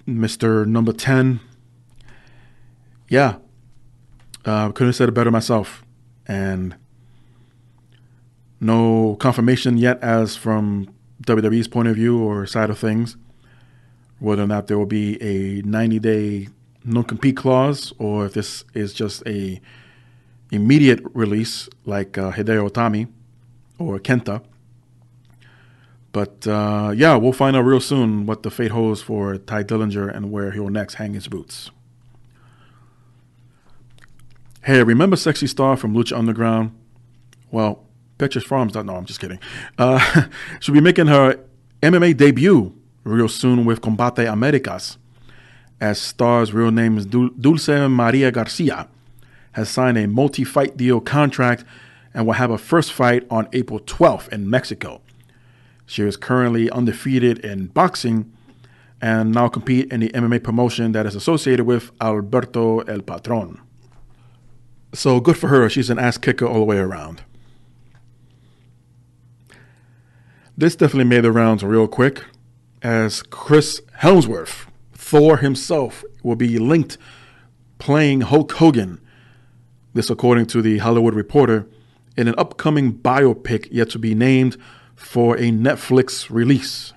Mr. Number 10. Yeah, couldn't have said it better myself. And no confirmation yet as from WWE's point of view or side of things, whether or not there will be a 90-day non-compete clause, or if this is just a immediate release like Hideo Itami or Kenta. But yeah, we'll find out real soon what the fate holds for Ty Dillinger and where he will next hang his boots. Hey, remember Sexy Star from Lucha Underground? Well, Petra's Farms, no, I'm just kidding. She'll be making her MMA debut real soon with Combate Americas, as Star's real name is Dulce Maria Garcia, has signed a multi-fight deal contract and will have a first fight on April 12th in Mexico. She is currently undefeated in boxing and now compete in the MMA promotion that is associated with Alberto El Patron. So good for her. She's an ass kicker all the way around. This definitely made the rounds real quick, as Chris Helmsworth, Thor himself, will be linked playing Hulk Hogan. This according to the Hollywood Reporter, in an upcoming biopic yet to be named for a Netflix release.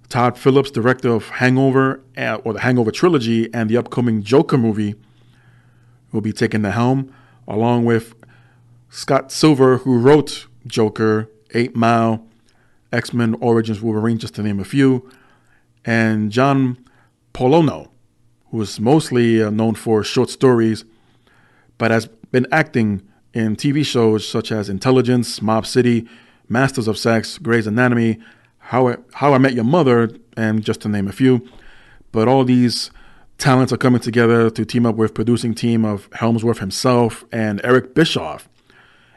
Todd Phillips, director of Hangover, or the Hangover trilogy, and the upcoming Joker movie, will be taking the helm, along with Scott Silver, who wrote Joker, 8 Mile, X-Men Origins Wolverine, just to name a few, and John Polono, who is mostly known for short stories, but has been acting in TV shows such as Intelligence, Mob City, Masters of Sex, Grey's Anatomy, How I Met Your Mother, and just to name a few. But all these talents are coming together to team up with producing team of Helmsworth himself and Eric Bischoff.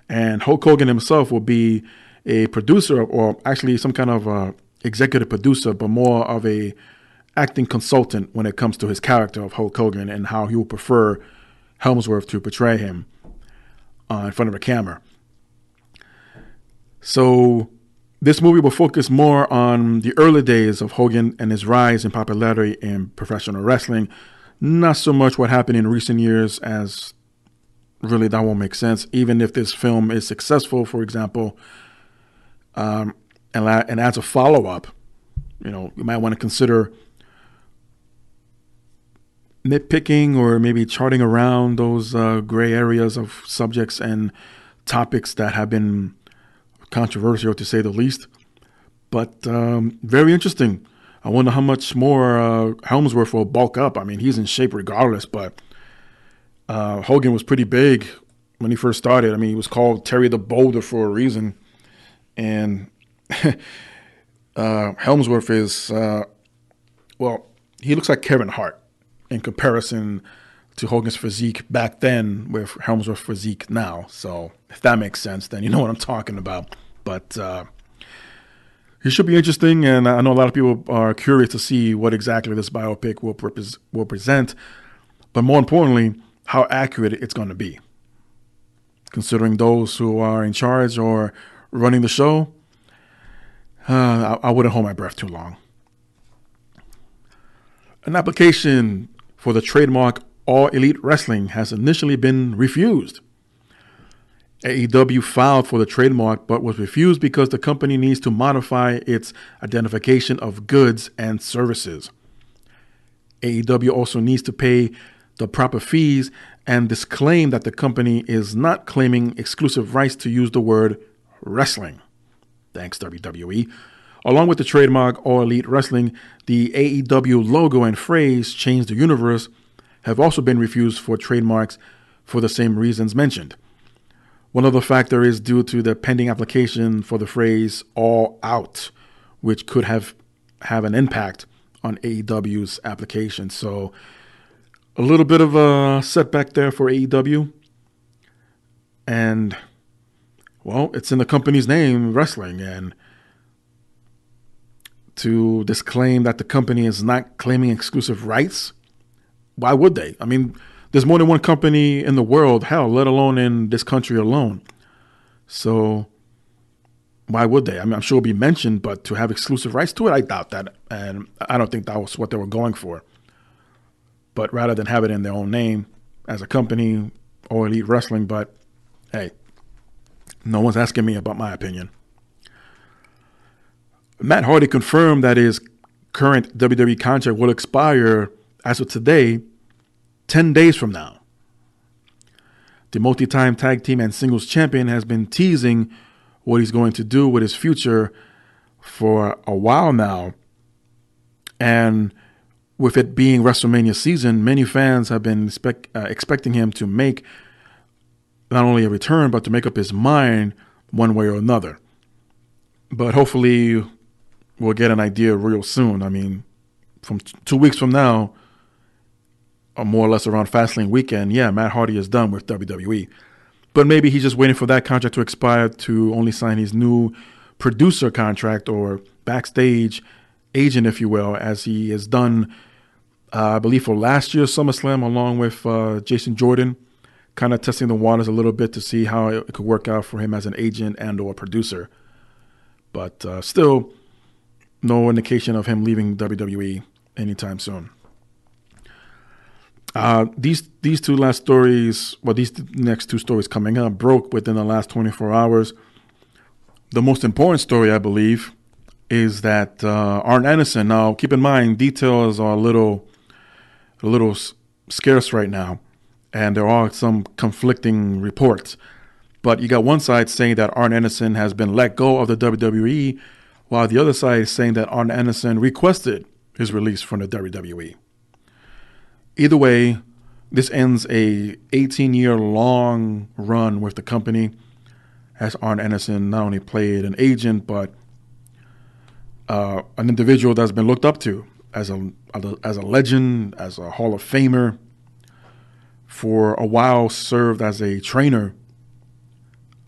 And Hulk Hogan himself will be a producer, or actually some kind of executive producer, but more of a acting consultant when it comes to his character of Hulk Hogan and how he would prefer Helmsworth to portray him in front of a camera. So this movie will focus more on the early days of Hogan and his rise in popularity in professional wrestling. Not so much what happened in recent years, as really that won't make sense. Even if this film is successful, for example, and as a follow-up, you might want to consider nitpicking or maybe charting around those gray areas of subjects and topics that have been controversial, to say the least. But very interesting. I wonder how much more Helmsworth will bulk up. I mean, he's in shape regardless, but Hogan was pretty big when he first started. I mean, he was called Terry the Boulder for a reason. And Helmsworth is, he looks like Kevin Hart in comparison to Hogan's physique back then with Helmsworth's physique now. So if that makes sense, then you know what I'm talking about. But it should be interesting, and I know a lot of people are curious to see what exactly this biopic will present, but more importantly, how accurate it's going to be. Considering those who are in charge or running the show, I wouldn't hold my breath too long. An application for the trademark All Elite Wrestling has initially been refused. AEW filed for the trademark but was refused because the company needs to modify its identification of goods and services. AEW also needs to pay the proper fees and disclaim that the company is not claiming exclusive rights to use the word wrestling. Thanks, WWE. Along with the trademark All Elite Wrestling, the AEW logo and phrase Change the Universe have also been refused for trademarks for the same reasons mentioned. One other factor is due to the pending application for the phrase All Out, which could have an impact on AEW's application. So a little bit of a setback there for AEW. And, well, it's in the company's name, wrestling, and to disclaim that the company is not claiming exclusive rights, why would they? I mean, there's more than one company in the world, hell, let alone in this country alone. So why would they? I mean, I'm sure it'll be mentioned, but to have exclusive rights to it, I doubt that. And I don't think that was what they were going for. But rather than have it in their own name as a company or Elite Wrestling, but hey, no one's asking me about my opinion. Matt Hardy confirmed that his current WWE contract will expire as of today, 10 days from now. The multi-time tag team and singles champion has been teasing what he's going to do with his future for a while now. And with it being WrestleMania season, many fans have been expecting him to make not only a return, but to make up his mind one way or another. But hopefully we'll get an idea real soon. I mean, from 2 weeks from now, or more or less around Fastlane weekend, yeah, Matt Hardy is done with WWE. But maybe he's just waiting for that contract to expire to only sign his new producer contract or backstage agent, if you will, as he has done, I believe, for last year's SummerSlam, along with Jason Jordan, kind of testing the waters a little bit to see how it could work out for him as an agent and or producer. But still, no indication of him leaving WWE anytime soon. These two last stories, well, these next two stories coming up, broke within the last 24 hours. The most important story, I believe, is that Arn Anderson. Now, keep in mind, details are a little scarce right now, and there are some conflicting reports. But you got one side saying that Arn Anderson has been let go of the WWE, while the other side is saying that Arn Anderson requested his release from the WWE. Either way, this ends a 18-year-long run with the company, as Arn Anderson not only played an agent, but an individual that's been looked up to as a legend, as a Hall of Famer. For a while, served as a trainer,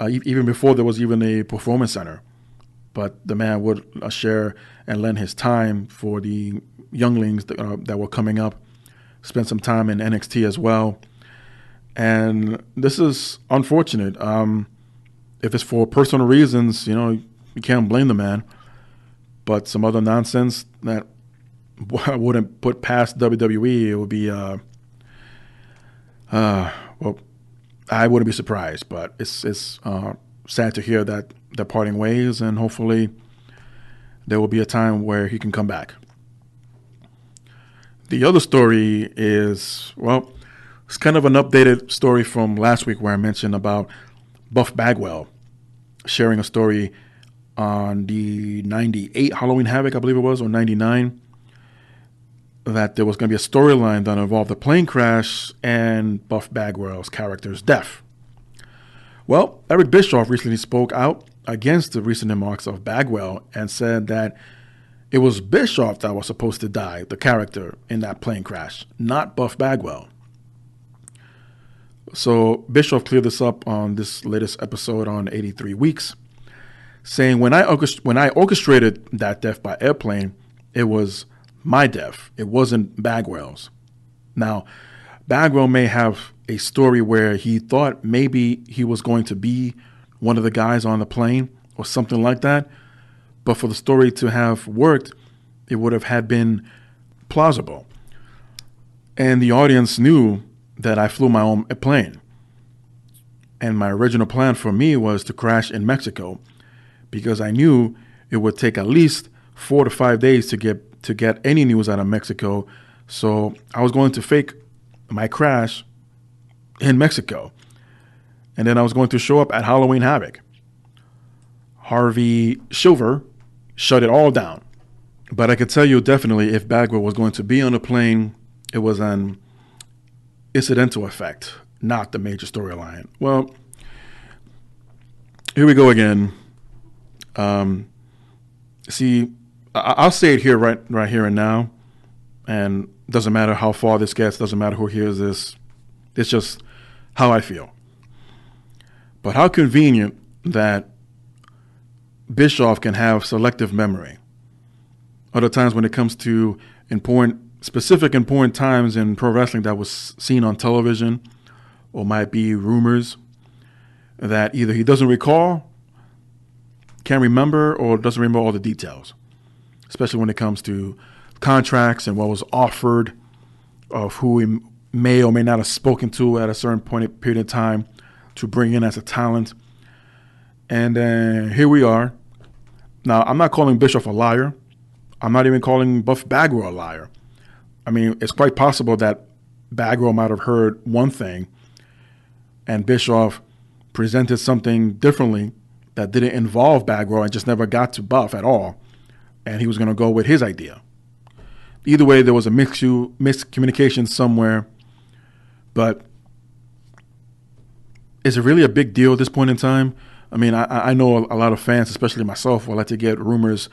even before there was even a performance center. But the man would share and lend his time for the younglings that were coming up. Spent some time in NXT as well. And this is unfortunate. If it's for personal reasons, you can't blame the man. But some other nonsense that I wouldn't put past WWE, it would be, well, I wouldn't be surprised. But it's sad to hear that they're parting ways, and hopefully there will be a time where he can come back. The other story is, well, it's kind of an updated story from last week where I mentioned about Buff Bagwell sharing a story on the 98 Halloween Havoc, I believe it was, or 99, that there was going to be a storyline that involved a plane crash and Buff Bagwell's character's death. Well, Eric Bischoff recently spoke out against the recent remarks of Bagwell and said that it was Bischoff that was supposed to die, the character in that plane crash, not Buff Bagwell. So Bischoff cleared this up on this latest episode on 83 Weeks, saying, when I orchestrated that death by airplane, it was my death. It wasn't Bagwell's. Now, Bagwell may have a story where he thought maybe he was going to be one of the guys on the plane or something like that. But for the story to have worked, it would have had been plausible. And the audience knew that I flew my own plane. And my original plan for me was to crash in Mexico, because I knew it would take at least 4 to 5 days to get any news out of Mexico. So I was going to fake my crash in Mexico. And then I was going to show up at Halloween Havoc. Harvey Silver shut it all down. But I could tell you definitely, if Bagwell was going to be on the plane, it was an incidental effect, not the major storyline. Well, here we go again. See, I'll say it here, right here and now, and doesn't matter how far this gets, doesn't matter who hears this. It's just how I feel. But how convenient that Bischoff can have selective memory. Other times when it comes to specific important times in pro wrestling that was seen on television, or might be rumors that either he doesn't recall, can't remember, or doesn't remember all the details, especially when it comes to contracts and what was offered, of who he may or may not have spoken to at a certain period of time to bring in as a talent. And here we are. Now, I'm not calling Bischoff a liar. I'm not even calling Buff Bagwell a liar. I mean, it's quite possible that Bagwell might have heard one thing and Bischoff presented something differently that didn't involve Bagwell and just never got to Buff at all. And he was going to go with his idea. Either way, there was a miscommunication somewhere. But is it really a big deal at this point in time? I mean, I know a lot of fans, especially myself, will like to get rumors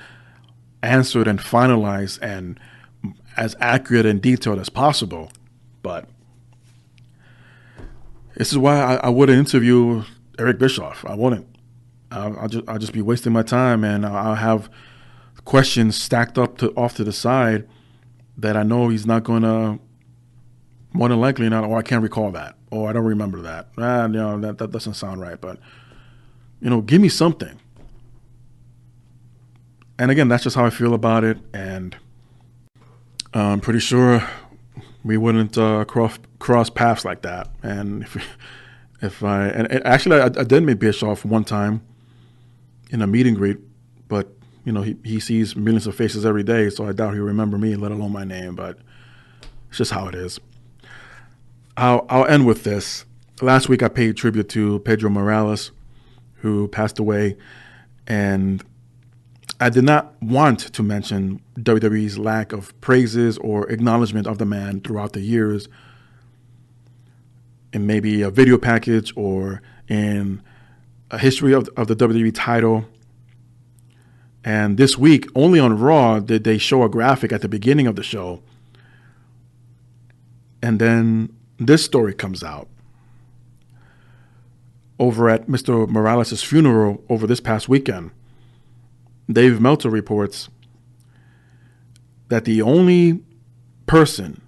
answered and finalized and as accurate and detailed as possible. But this is why I wouldn't interview Eric Bischoff. I wouldn't. I'll just be wasting my time, and I'll have questions stacked up off to the side that I know he's not going to, more than likely not, or I can't recall that, or I don't remember that. That doesn't sound right. But, give me something. And again, that's just how I feel about it. And I'm pretty sure we wouldn't cross paths like that. And actually, I did meet Bischoff one time in a meet and greet, but you know, he sees millions of faces every day, so I doubt he'll remember me, let alone my name. But it's just how it is. I'll end with this. Last week I paid tribute to Pedro Morales, who passed away, and I did not want to mention WWE's lack of praises or acknowledgement of the man throughout the years in maybe a video package or in a history of the WWE title. And this week, only on Raw did they show a graphic at the beginning of the show. And then this story comes out. Over at Mr. Morales' funeral over this past weekend, Dave Meltzer reports that the only person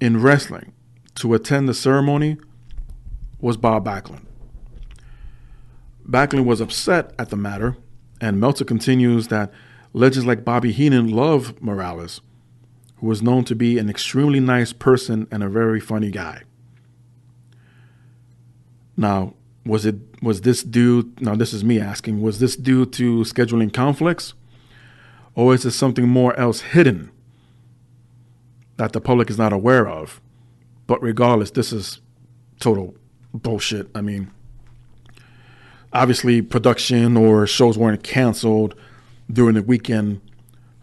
in wrestling to attend the ceremony was Bob Backlund. Backlund was upset at the matter, and Meltzer continues that legends like Bobby Heenan love Morales, who was known to be an extremely nice person and a very funny guy. Now, was this due, now this is me asking, was this due to scheduling conflicts? Or is it something more else hidden that the public is not aware of? But regardless, this is total bullshit. I mean, obviously production or shows weren't canceled during the weekend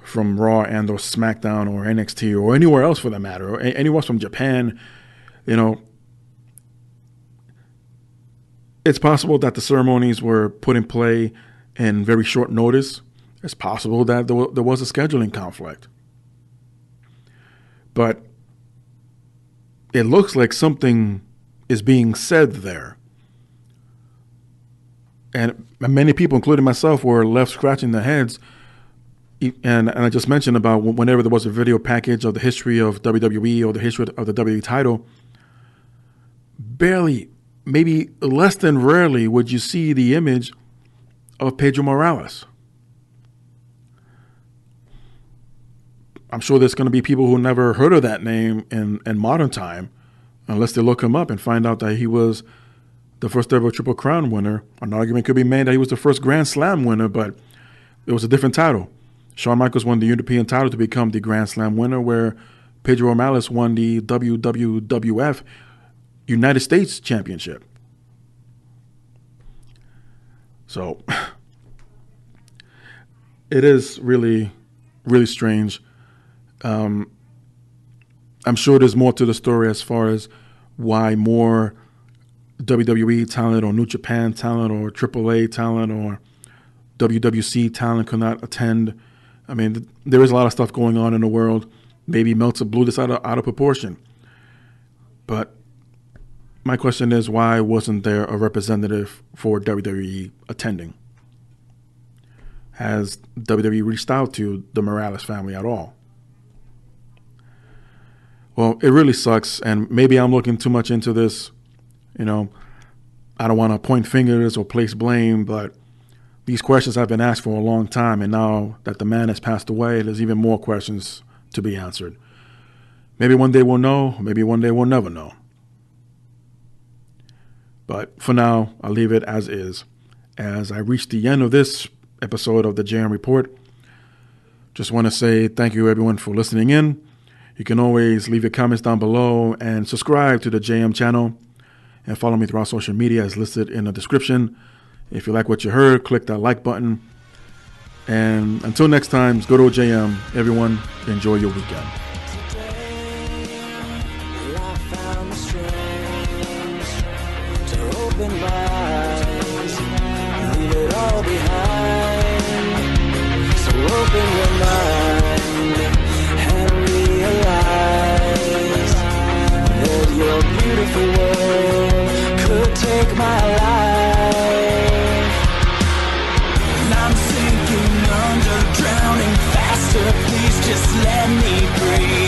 from Raw and or Smackdown or NXT or anywhere else for that matter, or anywhere from Japan. You know, it's possible that the ceremonies were put in play in very short notice. It's possible that there was a scheduling conflict. But it looks like something is being said there. And many people, including myself, were left scratching their heads. And I just mentioned about whenever there was a video package of the history of WWE or the history of the WWE title, barely, maybe less than rarely would you see the image of Pedro Morales. I'm sure there's going to be people who never heard of that name in modern time, unless they look him up and find out that he was the first ever Triple Crown winner. An argument could be made that he was the first Grand Slam winner, but it was a different title. Shawn Michaels won the European title to become the Grand Slam winner, where Pedro Morales won the WWF United States Championship. So it is really, really strange. I'm sure there's more to the story as far as why more WWE talent or New Japan talent or AAA talent or WWC talent could not attend. I mean, there is a lot of stuff going on in the world. Maybe Meltzer blew this out of proportion. But my question is, why wasn't there a representative for WWE attending? Has WWE reached out to the Morales family at all? Well, it really sucks, and maybe I'm looking too much into this. You know, I don't want to point fingers or place blame, but these questions have been asked for a long time, and now that the man has passed away, there's even more questions to be answered. Maybe one day we'll know, maybe one day we'll never know. But for now, I'll leave it as is. As I reach the end of this episode of the JM Report, just want to say thank you everyone for listening in. You can always leave your comments down below and subscribe to the JM channel and follow me throughout social media as listed in the description. If you like what you heard, click that like button. And until next time, go to JM. Everyone, enjoy your weekend. Open your mind and realize that your beautiful world could take my life. And I'm sinking under, drowning faster. Please just let me breathe.